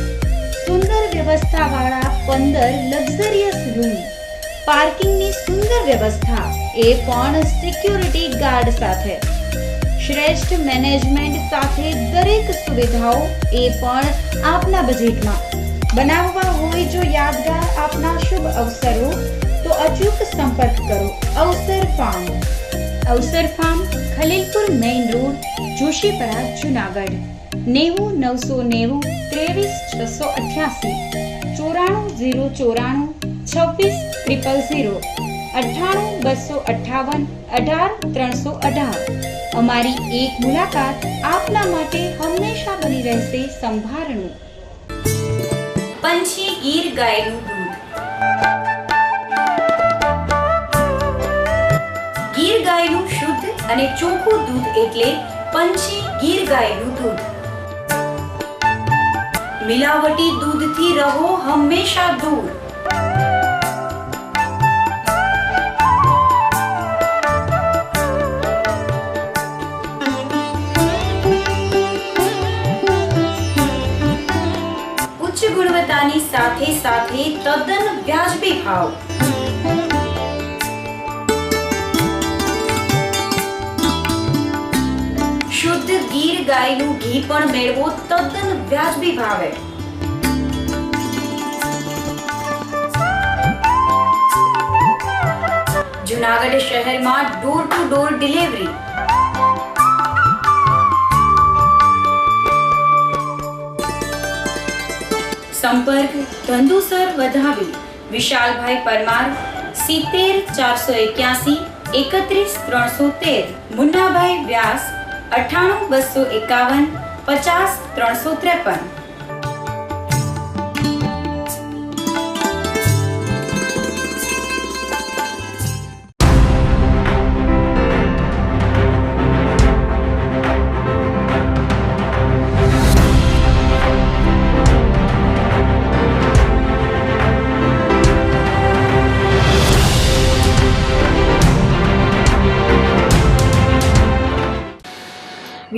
સુંદર વ્યવસ્થાવાળા 15 લક્ઝરિયસ રૂમ, પાર્કિંગની સુંદર વ્યવસ્થા, એ પણ સિક્યુરિટી ગાર્ડ સાથે, શ્રેષ્ઠ મેનેજમેન્ટ સાથે દરેક સુવિધાઓ, એ પણ આપના બજેટમાં. બનાવવા હોય જો યાદગાર આપના શુભ અવસરો, તો અચૂક સંપર્ક કરો અવસર ફાર્મ. અવસર farm, Khalilpur main road, Joshipura, Junagadh. 90 990 23 688 94 094 26 000 98 258 18 318. અમારી એક મુલાકાત આપના માટે હંમેશા બની રહેશે સંભારણું. પંછી ગીર ગાયનું દૂધ. ગીર ગાયનું શુદ્ધ અને ચોખ્ખું દૂધ એટલે પંછી ગીર ગાયનું દૂધ. મિલાવટી દૂધથી રહો હંમેશા દૂર. ઉચ્ચ ગુણવત્તાની સાથે સાથે તદ્દન વ્યાજબી ભાવ. શુદ્ધ ગીર ગાયનું ઘી પણ મેળવો તદ્દન વ્યાજબી ભાવે. જુનાગઢ શહેરમાં ડોર ટુ ડોર ડિલિવરી. સંપર્ક ધંધુસર વધાવી વિશાલભાઈ પરમાર 70 481 31 313, મુન્નાભાઈ વ્યાસ 98 251 50 353.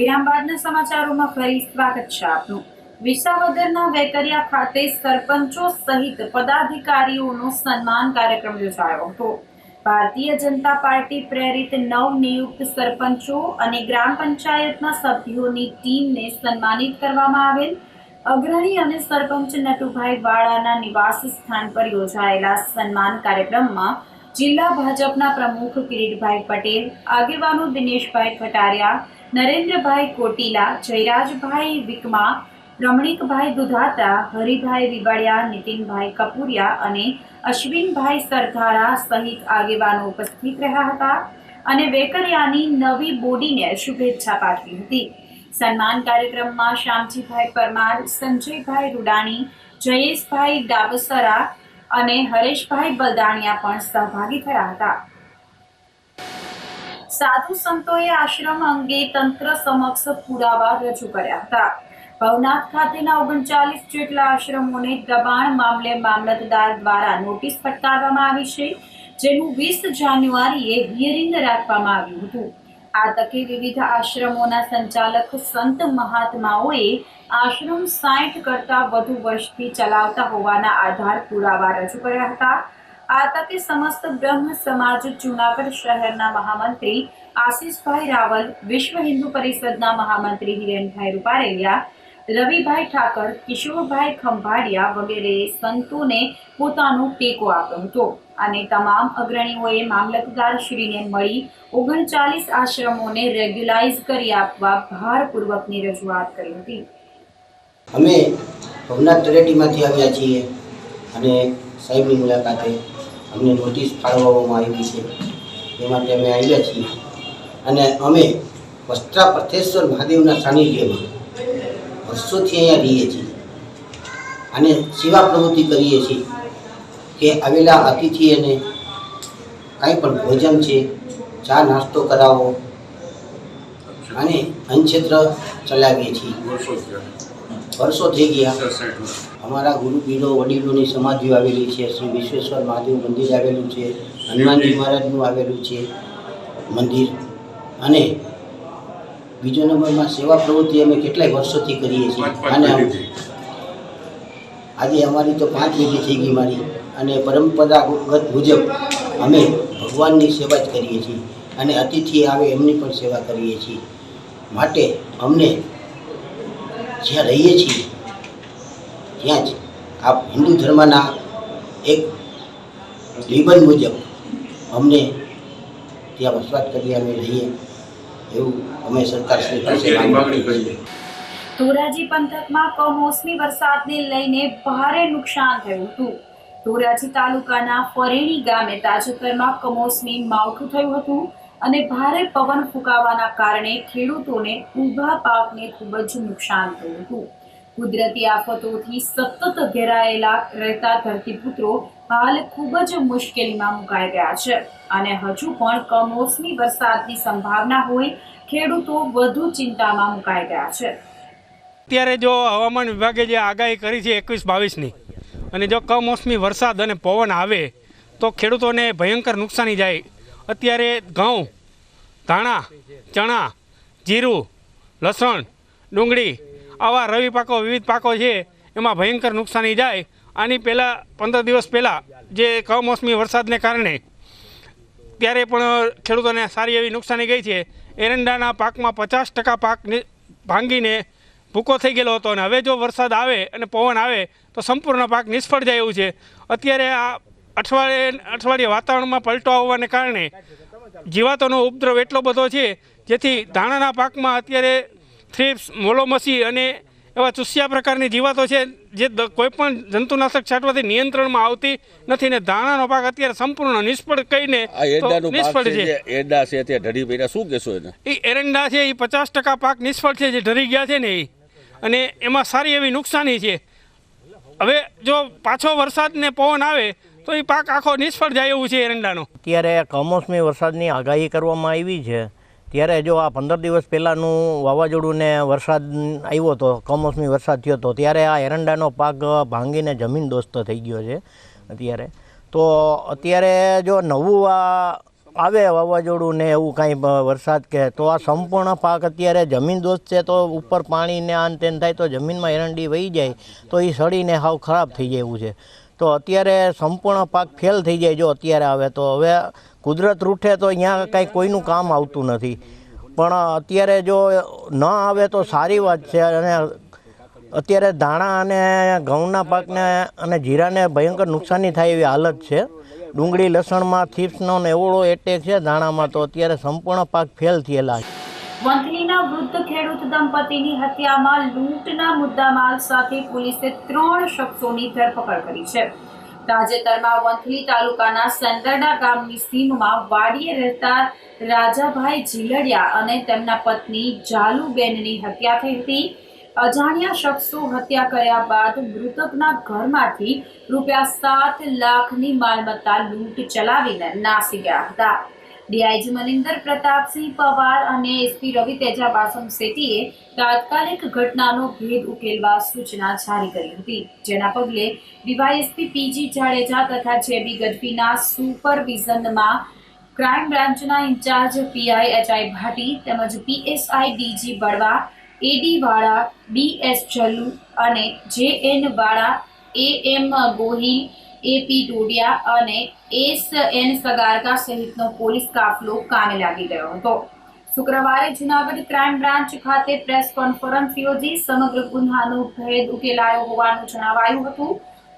વિરામ બાદના સમાચારોમાં ફરી સ્વાગત છે આપનું. વિસાવદરના વેકરિયા ખાતે સરપંચો સહિત પદાધિકારીઓનો સન્માન કાર્યક્રમ યોજાયો હતો. ભારતીય જનતા પાર્ટી પ્રેરિત નવનિયુક્ત સરપંચો અને ગ્રામ પંચાયતના સભ્યોની ટીમને સન્માનિત કરવામાં આવેલ. અગ્રણી અને સરપંચ નટુભાઈ વાળાના નિવાસ સ્થાન પર યોજાયેલા સન્માન કાર્યક્રમમાં જિલ્લા ભાજપના પ્રમુખ કિરીટભાઈ પટેલ, આગેવાનો દિનેશભાઈ કટારિયા, નરેન્દ્રભાઈ કોટીલા, જયરાજભાઈ વિકમા, રમણીકભાઈ દુધાતા, હરિભાઈ રીબડિયા, નીતિનભાઈ કપુરિયા અને અશ્વિનભાઈ સરધારા સહિત આગેવાનો ઉપસ્થિત રહ્યા હતા. અને વેકરિયાની નવી બોડીને શુભેચ્છા પાઠવી હતી. સન્માન કાર્યક્રમમાં શ્યામજીભાઈ પરમાર, સંજયભાઈ રૂડાણી, જયેશભાઈ ડાબસરા અને હરેશભાઈ બલદાણિયા પણ સહભાગી થયા હતા. સાધુ સંતોએ આશ્રમ અંગે તંત્ર સમક્ષ પુરાવા રજૂ કર્યા હતા. ભવનાથ ખાતેના 39 જેટલા આશ્રમોને દબાણ મામલે મામલતદાર દ્વારા નોટિસ ફટકારવામાં આવી છે, જેનું 20 જાન્યુઆરીએ હિયરિંગ રાખવામાં આવ્યું હતું. આ તકે વિવિધ આશ્રમોના સંચાલક સંત મહાત્માઓએ આશ્રમ 60 કરતા વધુ વર્ષથી ચલાવતા હોવાના આધાર પુરાવા રજૂ કર્યા હતા. આ તકે સમસ્ત બ્રહ્મ સમાજ જૂનાગઢ શહેરના મહામંત્રી આશીષભાઈ રાવલ, વિશ્વ હિન્દુ પરિષદના મહામંત્રી હિરેનભાઈ રૂપારેલિયા, રવિભાઈ ઠાકર, કિશોરભાઈ ખંભાળિયા વગેરે સંતોને પોતાનો ટેકો આપ્યો હતો અને તમામ અગ્રણીઓએ મામલતદાર શ્રીને મળી 39 આશ્રમોને રેગ્યુલાઇઝ કરી આપવા ભારપૂર્વકની રજૂઆત કરી હતી. અમે ભવનાથ તળેટીમાંથી આવ્યા છીએ અને સાહેબની મુલાકાતે અમને નોટિસ ફાળવવામાં આવી છે. એ માટે અમે આવ્યા છીએ અને અમે વસ્ત્રા પથેશ્વર મહાદેવના સાનિધ્યમાં વર્ષોથી અહીંયા રહીએ છીએ અને સેવા પ્રવૃત્તિ કરીએ છીએ કે આવેલા અતિથિઓને કાંઈ પણ ભોજન છે, ચા નાસ્તો કરાવો અને અન્નક્ષેત્ર ચલાવીએ છીએ. વર્ષો થઈ ગયા. અમારા ગુરુપીરો વડીલોની સમાધિઓ આવેલી છે. શ્રી વિશ્વેશ્વર મહાદેવ મંદિર આવેલું છે, હનુમાનજી મહારાજનું આવેલું છે મંદિર. અને બીજો નંબરમાં સેવા પ્રવૃત્તિ અમે કેટલાય વર્ષોથી કરીએ છીએ અને આજે અમારી તો 5 પેઢી થઈ ગઈ મારી અને પરંપરાગત મુજબ અમે ભગવાનની સેવા જ કરીએ છીએ અને અતિથિ આવે એમની પણ સેવા કરીએ છીએ. માટે અમને જ્યાં રહીએ છીએ ત્યાં જ આ હિન્દુ ધર્મના એક નિબંધ મુજબ અમને ત્યાં વસવાટ કરી અમે રહીએ એવું અમે સરકારશ્રી પાસે માંગણી કરીએ. ધોરાજી પંથકમાં કમોસમી વરસાદને લઈને ભારે નુકસાન થયું હતું. ધોરાજી તાલુકાના ફરેણી ગામે તાજેતરમાં કમોસમી માવઠું થયું હતું અને ભારે પવન ફૂંકાવાના કારણે ખેડૂતોને ઊભા પાકને ખૂબ જ નુકસાન થયું હતું. કુદરતી આફતોથી સતત ઘેરાયેલા રહેતા ધરતીપુત્રો હાલ ખૂબ જ મુશ્કેલીમાં મુકાઈ ગયા છે અને હજુ પણ કમોસમી વરસાદની સંભાવના હોય ખેડૂતો વધુ ચિંતામાં મુકાઈ ગયા છે. અત્યારે જો હવામાન વિભાગે જે આગાહી કરી છે 21-22ની અને જો કમોસમી વરસાદ અને પવન આવે તો ખેડૂતોને ભયંકર નુકસાની જાય. અત્યારે ઘઉં, ધાણા, ચણા, જીરું, લસણ, ડુંગળી આવા રવિ પાકો, વિવિધ પાકો છે એમાં ભયંકર નુકસાની જાય. આની પહેલાં 15 દિવસ પહેલાં જે કમોસમી વરસાદને કારણે ત્યારે પણ ખેડૂતોને સારી એવી નુકસાની ગઈ છે. એરંડાના પાકમાં 50% પાક ભાંગીને ભૂકો થઈ ગયેલો હતો અને હવે જો વરસાદ આવે અને પવન આવે તો સંપૂર્ણ પાક નિષ્ફળ જાય એવું છે. અત્યારે આ અઠવાડિયે વાતાવરણમાં પલટો આવવાને કારણે જીવાતોનો ઉપદ્રવ એટલો બધો છે જેથી ધાણાના પાકમાં અત્યારે થ્રિપ્સ, મોલોમસી અને એવા ચૂસ્યા પ્રકારની જીવાતો છે જે કોઈપણ જંતુનાશક છાંટવાથી નિયંત્રણમાં આવતી નથી ને ધાણાનો પાક અત્યારે સંપૂર્ણ નિષ્ફળ કહીને નિષ્ફળ છે. એરંડા છે તે ઢળી પડ્યા, શું કહેશો એને? એ એરંડા છે એ 50% પાક નિષ્ફળ છે જે ઢળી ગયા છે ને એ, અને એમાં સારી એવી નુકસાની છે. હવે જો પાછો વરસાદ ને પવન આવે તો એ પાક આખો નિષ્ફળ જાય એવું છે એરંડાનો. અત્યારે કમોસમી વરસાદની આગાહી કરવામાં આવી છે ત્યારે જો આ 15 દિવસ પહેલાંનું વાવાઝોડું ને વરસાદ આવ્યો હતો, કમોસમી વરસાદ થયો હતો ત્યારે આ એરંડાનો પાક ભાંગીને જમીન દોસ્ત થઈ ગયો છે અત્યારે. તો અત્યારે જો નવું આવે વાવાઝોડું ને એવું કાંઈ વરસાદ કે તો આ સંપૂર્ણ પાક અત્યારે જમીન દોસ્ત છે તો ઉપર પાણીને આન તેન થાય તો જમીનમાં એરંડી વહી જાય તો એ સડીને હાવ ખરાબ થઈ જાય એવું છે. તો અત્યારે સંપૂર્ણ પાક ફેલ થઈ જાય જો અત્યારે આવે તો. હવે કુદરત રૂઠે તો અહીંયા કાંઈ કોઈનું કામ આવતું નથી, પણ અત્યારે જો ન આવે તો સારી વાત છે. અને અત્યારે ધાણા અને ઘઉંના પાકને અને જીરાને ભયંકર નુકસાની થાય એવી હાલત છે. ડુંગળી, લસણમાં થીપ્સનો ને એવડો એટેક છે ધાણામાં, તો અત્યારે સંપૂર્ણ પાક ફેલ થયેલા છે. વંથલીના વૃદ્ધ ખેડૂત દંપતીની હત્યામાં લૂંટના મુદ્દામાલ સાથે પોલીસે 3 શખ્સોની ધરપકડ કરી છે. તાજેતરમાં વંથલી તાલુકાના સેંદરડા ગામની સીમમાં વાડીએ રહેતા રાજાભાઈ ઝીલડિયા અને તેમના પત્ની જાલુબેનની હત્યા થઈ હતી. અજાણ્યા શખ્સો હત્યા કર્યા બાદ મૃતકના ઘરમાંથી ₹7 લાખની માલમત્તા લૂંટ ચલાવીને નાસી ગયા હતા. ડીઆઈજી મનિંદર પ્રતાપસિંહ પવાર અને એસપી રવિ તેજા વાસમ સેઠીએ તાત્કાલિક ઘટનાનો ભેદ ઉકેલવા સૂચના જારી કરી હતી, જેના પગલે ડીવાયએસપી પીજી જાડેજા તથા જેબી ગઢવીના સુપરવિઝનમાં ક્રાઇમ બ્રાન્ચના ઇન્ચાર્જ પીઆઈ એચઆઈ ભાટી તેમજ પીએસઆઈ ડીજી બળવા, એડી વાળા, બીએસ જલ્લુ અને જેએન વાળા, એએમ ગોહિલ, એપી ડોડિયા અને એસએન સગારકા સહિતનો પોલીસ કાફલો કામે લાગી ગયો હતો. શુક્રવારે જૂનાગઢ ક્રાઇમ બ્રાન્ચ ખાતે પ્રેસ કોન્ફરન્સ યોજી સમગ્ર ગુન્હાનો ભેદ ઉકેલાયો હોવાનું જણાવાયું હતું.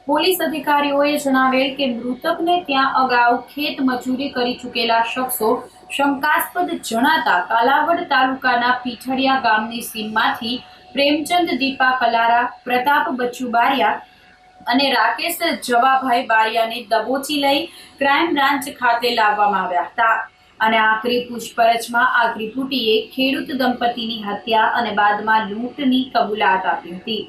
પોલીસ અધિકારીઓએ જણાવેલ કે મૃતકને ત્યાં અગાઉ ખેત મજૂરી કરી ચૂકેલા શખ્સો શંકાસ્પદ જણાતા કાલાવડ તાલુકાના પીઠડિયા ગામની સીમમાંથી પ્રેમચંદ દીપા કલારા, પ્રતાપ બચ્ચુ બારિયા અને રાકેશ જવાભાઈ બારિયાને દબોચી લઈ ક્રાઇમ બ્રાન્ચ ખાતે લાવવામાં આવ્યા હતા અને આખરી પૂછપરછમાં આખરી પૂટીએ ખેડૂત દંપતીની હત્યા અને બાદમાં લૂંટની કબૂલાત આપી હતી.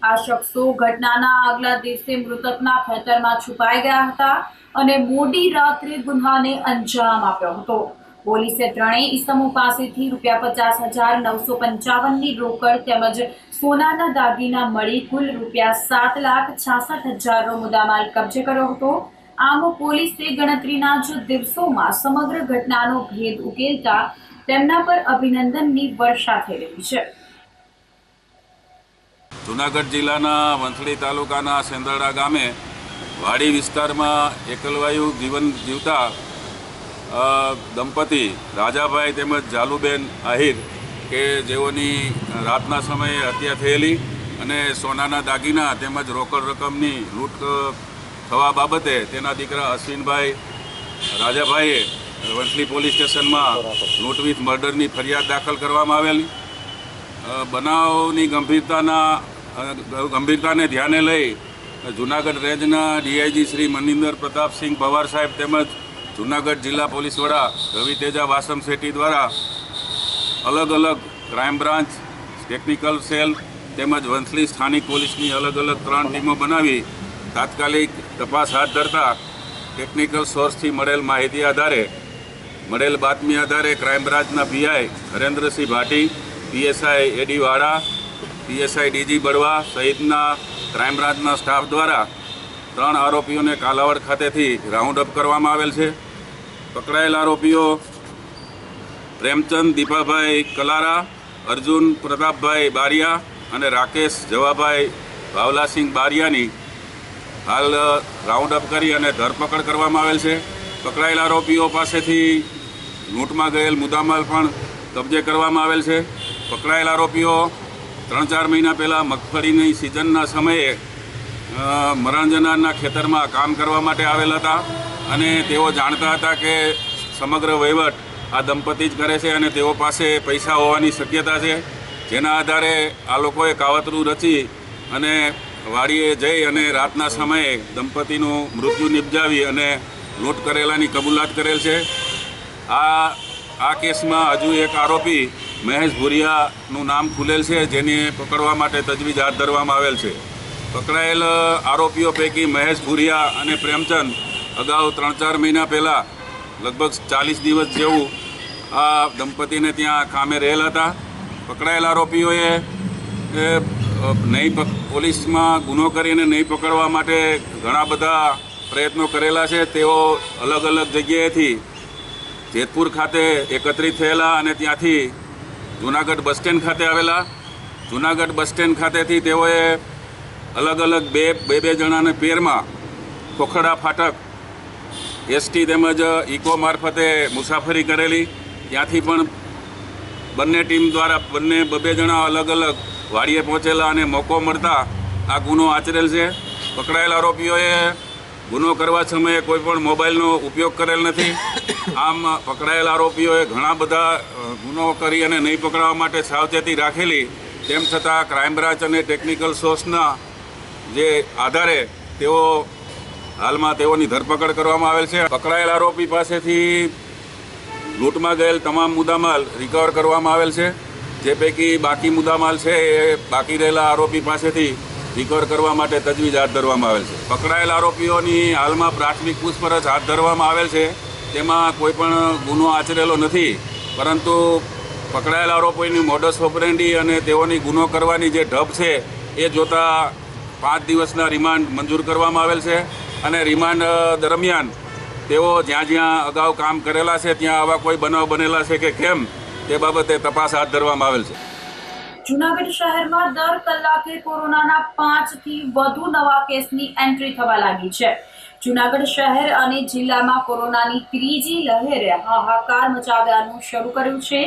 આ શખ્સો ઘટનાના આગલા દિવસે મૃતકના ખેતરમાં છુપાઈ ગયા હતા અને મોડી રાત્રે ગુન્હાને અંજામ આપ્યો હતો. પોલીસે ત્રણેય ઇસમો પાસેથી ₹50,955ની રોકડ તેમજ સોનાના દાગીના મળી કુલ ₹7,66,000નો મુદ્દામાલ કબજે કર્યો હતો. આમ પોલીસે ગણતરીના જ દિવસોમાં સમગ્ર ઘટનાનો ભેદ ઉકેલતા તેમના પર અભિનંદનની વર્ષા થઈ રહી છે. જૂનાગઢ જિલ્લાના વંથલી તાલુકાના સેંદરડા ગામે વાડી વિસ્તારમાં એકલવાયુ જીવન જીવતા દંપતી રાજાભાઈ તેમજ જાલુબેન આહિર કે જેઓની રાતના સમયે હત્યા થયેલી અને સોનાના દાગીના તેમજ રોકડ રકમની લૂંટ થવા બાબતે તેના દીકરા અશ્વિનભાઈ રાજાભાઈએ વંથલી પોલીસ સ્ટેશનમાં લૂંટ વિથ મર્ડરની ફરિયાદ દાખલ કરવામાં આવેલી. બનાવની ગંભીરતાને ધ્યાને લઈ જૂનાગઢ રેન્જના ડીઆઈજી શ્રી મનિંદર પ્રતાપસિંહ પવાર સાહેબ તેમજ જૂનાગઢ જિલ્લા પોલીસ વડા રવિ તેજા વાસમ સેઠી દ્વારા અલગ અલગ ક્રાઇમ બ્રાન્ચ, ટેકનિકલ સેલ તેમજ વંથલી સ્થાનિક પોલીસની અલગ અલગ 3 ટીમો બનાવી તાત્કાલિક તપાસ હાથ ધરતા ટેકનિકલ સોર્સથી મળેલ માહિતી આધારે મળેલ બાતમી આધારે ક્રાઇમ બ્રાન્ચના પીઆઈ હરેન્દ્રસિંહ ભાટી, પીએસઆઈ એડી વાળા, પીએસઆઈ ડીજી બળવા સહિતના ક્રાઇમ બ્રાન્ચના સ્ટાફ દ્વારા 3 આરોપીઓને કાલાવડ ખાતેથી રાઉન્ડ અપ કરવામાં આવેલ છે. પકડાયેલ આરોપીઓ પ્રેમચંદ દીપાભાઈ કલારા, અર્જુન પ્રતાપભાઈ બારિયા અને રાકેશ જવાભાઈ ભાવલાસિંહ બારિયાની હાલ રાઉન્ડ અપ કરી અને ધરપકડ કરવામાં આવેલ છે. પકડાયેલ આરોપીઓ પાસેથી લૂંટમાં ગયેલ મુદ્દામાલ પણ કબજે કરવામાં આવેલ છે. પકડાયેલ આરોપીઓ 3-4 મહિના પહેલાં મગફળીની સિઝનના સમયે મરણજનારના ખેતરમાં કામ કરવા માટે આવેલ હતા અને તેઓ જાણતા હતા કે સમગ્ર વહીવટ આ દંપતી જ કરે છે અને તેઓ પાસે પૈસા હોવાની શક્યતા છે. જેના આધારે આ લોકોએ કાવતરું રચી અને વાડીએ જઈ અને રાતના સમયે દંપતીનું મૃત્યુ નિપજાવી અને લૂંટ કરેલાની કબૂલાત કરેલ છે. આ કેસમાં હજુ એક આરોપી મહેશ ભુરિયાનું નામ ખુલેલ છે, જેને પકડવા માટે તજવીજ હાથ ધરવામાં આવેલ છે. પકડાયેલ આરોપીઓ પૈકી મહેશ ભુરિયા અને પ્રેમચંદ અગાઉ 3-4 મહિના પહેલાં લગભગ 40 દિવસ જેવું આ દંપતીને ત્યાં કામે રહેલ હતા. પકડાયેલ આરોપીઓએ પોલીસમાં ગુનો કરીને નહીં પકડવા માટે ઘણા બધા પ્રયત્નો કરેલા છે. તેઓ અલગ અલગ જગ્યાએથી જેતપુર ખાતે એકત્રિત થયેલા અને ત્યાંથી જૂનાગઢ બસ સ્ટેન્ડ ખાતે આવેલા. જૂનાગઢ બસ સ્ટેન્ડ ખાતેથી તેઓએ અલગ અલગ બે જણાને પેરમાં ખોખડા ફાટક એસટી તેમજ ઇકો મારફતે મુસાફરી કરેલી. ત્યાંથી પણ બંને ટીમ દ્વારા બે જણા અલગ અલગ વાડીએ પહોંચેલા અને મોકો મળતા આ ગુનો આચરેલ છે. પકડાયેલ આરોપીઓએ ગુનો કરવા સમયે કોઈ પણ મોબાઈલનો ઉપયોગ કરેલ નથી. આમ પકડાયેલ આરોપીઓએ ઘણા બધા ગુનો કરી અને નહીં પકડાવવા માટે સાવચેતી રાખેલી. તેમ છતાં ક્રાઇમ બ્રાન્ચ અને ટેકનિકલ સોર્સના જે આધારે તેઓ હાલમાં તેઓની ધરપકડ કરવામાં આવેલ છે. પકડાયેલ આરોપી પાસેથી લૂંટમાં ગયેલ તમામ મુદ્દામાલ રિકવર કરવામાં આવેલ છે. જે પૈકી બાકી મુદ્દામાલ છે એ બાકી રહેલા આરોપી પાસેથી રિકવર કરવા માટે તજવીજ હાથ ધરવામાં આવેલ છે. પકડાયેલ આરોપીઓની હાલમાં પ્રાથમિક પૂછપરછ હાથ ધરવામાં આવેલ છે. તેમાં કોઈ પણ ગુનો આચરેલો નથી, પરંતુ પકડાયેલ આરોપીની મોડસ ઓપરેન્ડી અને તેઓની ગુનો કરવાની જે ઢબ છે એ જોતાં 5 દિવસના રિમાન્ડ મંજૂર કરવામાં આવેલ છે. અને રિમાન્ડ દરમિયાન તેઓ જ્યાં જ્યાં અગાઉ કામ કરેલા છે ત્યાં આવા કોઈ બનાવ બનેલા છે કે કેમ તે બાબતે તપાસ હાથ ધરવામાં આવેલ છે. જૂનાગઢ શહેરમાં દર કલાકે કોરોનાના 5 થી વધુ નવા કેસની એન્ટ્રી થવા લાગી છે. જૂનાગઢ શહેર અને જિલ્લામાં કોરોનાની ત્રીજી લહેરે હાહાકાર મચાવવાનું શરૂ કર્યું છે.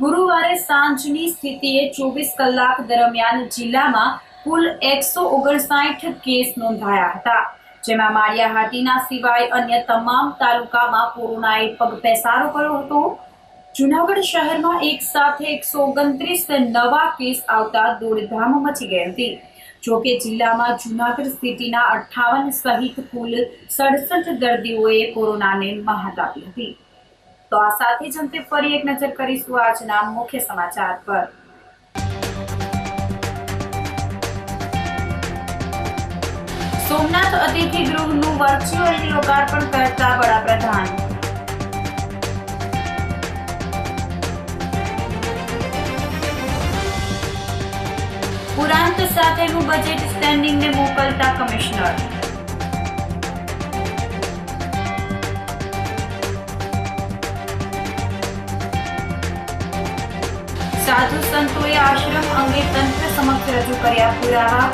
ગુરુવારે સાંજની સ્થિતિએ 24 કલાક દરમિયાન જિલ્લામાં કુલ 159 કેસ નોંધાયા હતા, જેમાં માળિયાહાટીના સિવાય અન્ય તમામ તાલુકામાં કોરોનાએ પગપેસારો કર્યો હતો. જૂનાગઢ શહેરમાં એક સાથે 129 નવા કેસ આવતા દોડધામ મચી ગઈ હતી. જોકે જિલ્લામાં જૂનાગઢ સિટીના 58 સહિત કુલ 67 દર્દીઓએ કોરોનાને મ્હાત આપી હતી. તો આ સાથે જ અંતે ફરી એક નજર કરીશું આજના મુખ્ય સમાચાર પર. સોમનાથ અતિથિ ગૃહનું વર્ચ્યુઅલી લોકાર્પણ કરતા વડાપ્રધાન. પુરાંત સાથેનું બજેટ સ્ટેન્ડિંગને મોકલતા કમિશનર. સાધુ સંતોએ આશ્રમ અંગે તંત્ર સમક્ષ રજૂ કર્યા પુરાવા.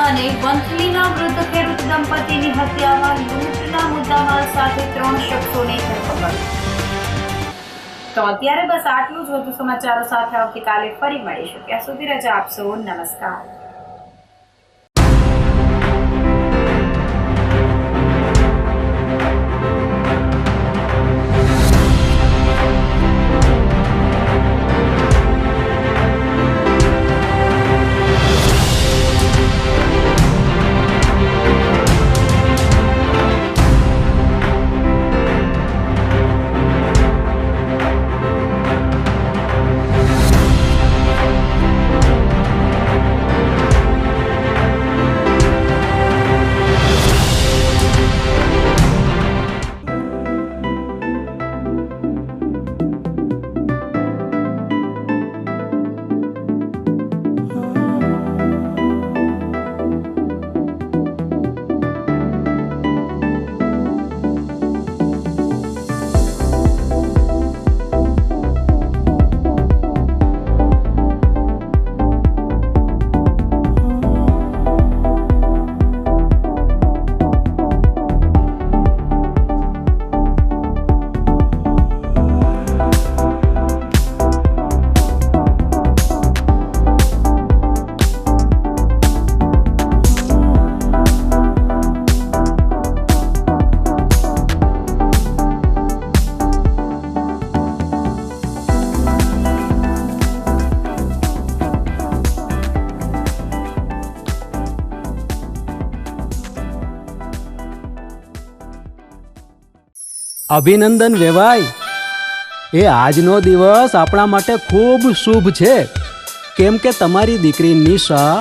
અને વંથલીના વૃદ્ધ ખેડૂત દંપતીની હત્યામાં લૂંટના મુદ્દામાલ સાથે 3 શખ્સોની ધરપકડ. તો અત્યારે બસ આટલું જ. વધુ સમાચારો સાથે આવતીકાલે ફરી મળીશું. ત્યાં સુધી રજા આપશો. નમસ્કાર. અભિનંદન વેવાય. એ આજનો દિવસ આપણા માટે ખૂબ શુભ છે, કેમ કે તમારી દીકરી નિશા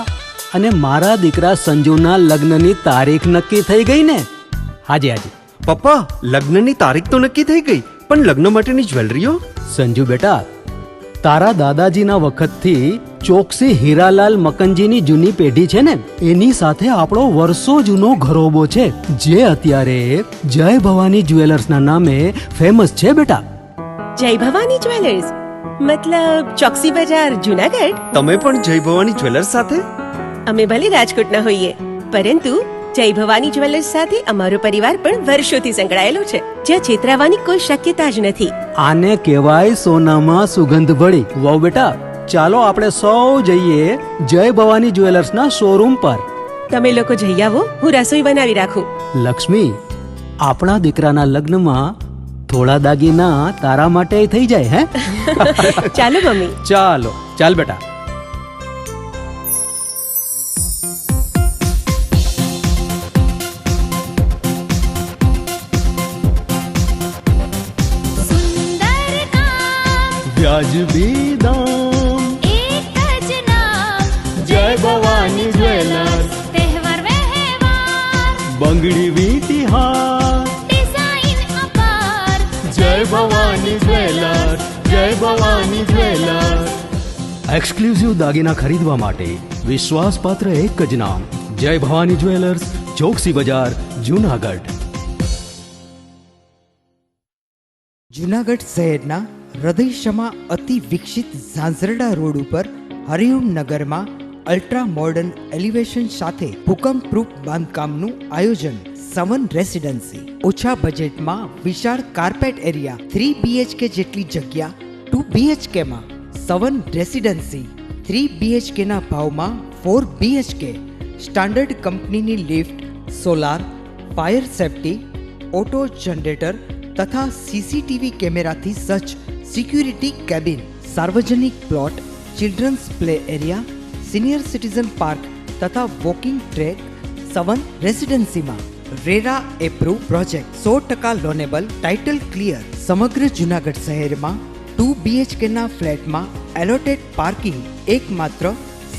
અને મારા દીકરા સંજુના લગ્નની તારીખ નક્કી થઈ ગઈ ને. હાજી હાજી પપ્પા, લગ્નની તારીખ તો નક્કી થઈ ગઈ, પણ લગ્ન માટેની જ્વેલરીઓ? સંજુ બેટા, તારા દાદાજીના વખતથી ચોકસી હીરાલાલ મકનજીની જૂની પેઢી છે ને, એની સાથે આપણો વર્ષો જૂનો ઘરોબો છે, જે અત્યારે જય ભવાની જ્વેલર્સના નામે ફેમસ છે બેટા. જય ભવાની જ્વેલર્સ મતલબ ચોકસી બજાર જૂનાગઢ? તમે પણ જય ભવાની જ્વેલર્સ સાથે? અમે ભલે રાજકોટના હોઈએ, પરંતુ જય ભવાની જ્વેલર્સ સાથે અમારો પરિવાર પણ વર્ષોથી સંકળાયેલો છે, જ્યાં છેતરાવાની કોઈ શક્યતા જ નથી. આને કહેવાય સોનામાં સુગંધ ભળી. વાવ બેટા, ચાલો આપણે સૌ જઈએ જય ભવાની જ્વેલર્સના શોરૂમ પર. તમે લોકો જઈ આવો, હું રસોઈ બનાવી રાખું. લક્ષ્મી, આપણા દીકરાના લગ્નમાં થોડા દાગીના તારા માટે થઈ જાય હે. ચાલો મમ્મી. ચાલો ચાલ બેટા. સુંદર કામ વ્યાજબી દામ એક જ નામ જય ભવાની જ્વેલર્સ. તહેવાર વ્યવહાર બંગડી વીટી હાર ડિઝાઇન અપાર જય ભવાની જ્વેલર્સ. જય ભવાની જ્વેલર્સ. એક્સક્લુઝિવ દાગીના ખરીદવા માટે વિશ્વાસપાત્ર એક જ નામ જય ભવાની જ્વેલર્સ, ચોકસી બજાર, જૂનાગઢ. જૂનાગઢ શહેરના હૃદયશમા અતિ વિકસિત ઝાંઝરડા રોડ ઉપર હરિઓમ નગરમાં અલ્ટ્રા મોડર્ન એલિવેશન સાથે ભૂકંપ પ્રૂફ બાંધકામનું આયોજન. સવન રેસિડેન્સી ઓછા બજેટમાં વિશાળ કાર્પેટ એરિયા, 3 BHK જેટલી જગ્યા 2 BHK માં. સવન રેસિડેન્સી 3 BHK ના ભાવમાં 4 BHK, સ્ટાન્ડર્ડ કંપનીની lift, solar, fire safety, auto generator તથા CCTV કેમેરાથી સજ્જ સિક્યુરિટી કેબિન, સાર્વજનિક plot, children's play area, senior citizen park તથા વોકિંગ ટ્રેક. સવન રેસિડેન્સીમાં RERA approve project, 100% loanable, title clear. સમગ્ર જૂનાગઢ શહેરમાં 2 BHK ના ફ્લેટમાં એલોટેડ પાર્કિંગ એકમાત્ર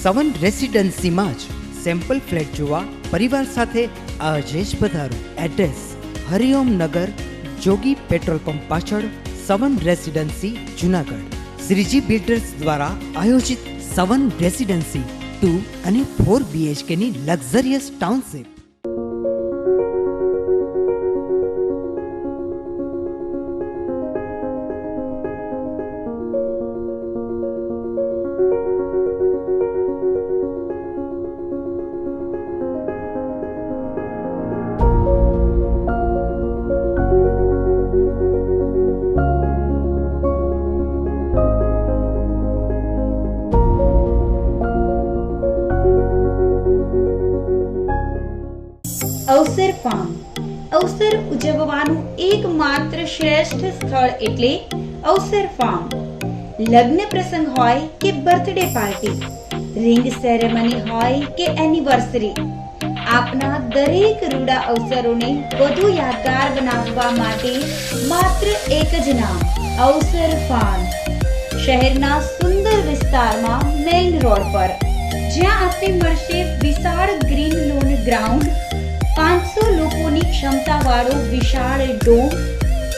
સવન રેસિડેન્સીમાં જ. સેમ્પલ ફ્લેટ જોવા પરિવાર સાથે આજે જ પધારો. એડ્રેસ હરિઓમ નગર, જોગી પેટ્રોલ પંપ પાછળ, સવન રેસિડેન્સી, જૂનાગઢ. શ્રીજી બિલ્ડર્સ દ્વારા આયોજિત સવન રેસિડેન્સી 2 અને 4 BHK ની લક્ઝરિયસ ટાઉનશીપ. અવસર ફાર્મ અવસર ઉજવવાનું એકમાત્ર શ્રેષ્ઠ સ્થળ એટલે અવસર ફાર્મ. લગ્ન પ્રસંગ હોય કે બર્થડે પાર્ટી, રિંગ સેરેમની હોય કે એનિવર્સરી, આપના દરેક રૂડા અવસરોને વધુ યાદગાર બનાવવા માટે માત્ર એક જ નામ અવસર ફાર્મ. શહેરના સુંદર વિસ્તારમાં મેઇન રોડ પર, જ્યાં આપને મળશે વિશાળ ગ્રીન લોન ગ્રાઉન્ડ, 500 લોકોની ક્ષમતાવાળો વિશાળ ડોમ,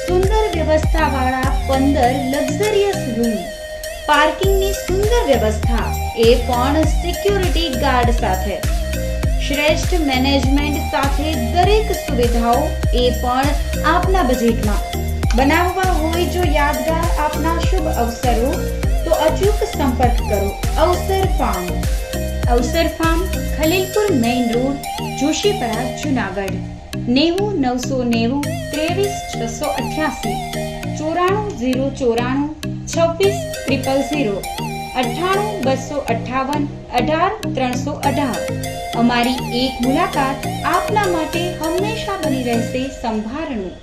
સુંદર વ્યવસ્થાવાળા 15 લક્ઝરિયસ રૂમ, પાર્કિંગની સુંદર વ્યવસ્થા, એ પણ સિક્યુરિટી ગાર્ડ સાથે, શ્રેષ્ઠ મેનેજમેન્ટ સાથે દરેક સુવિધાઓ, એ પણ આપના બજેટમાં. બનાવવા હોય જો યાદગાર આપના શુભ અવસરો, તો અચૂક સંપર્ક કરો અવસર ફાર્મ. અવસર farm, Khalilpur main road, Joshipura, Junagadh. 90 990 23 688, 94 094 26 000, 98 258 18 318. અમારી એક મુલાકાત આપના માટે હંમેશા બની રહેશે સંભારણું.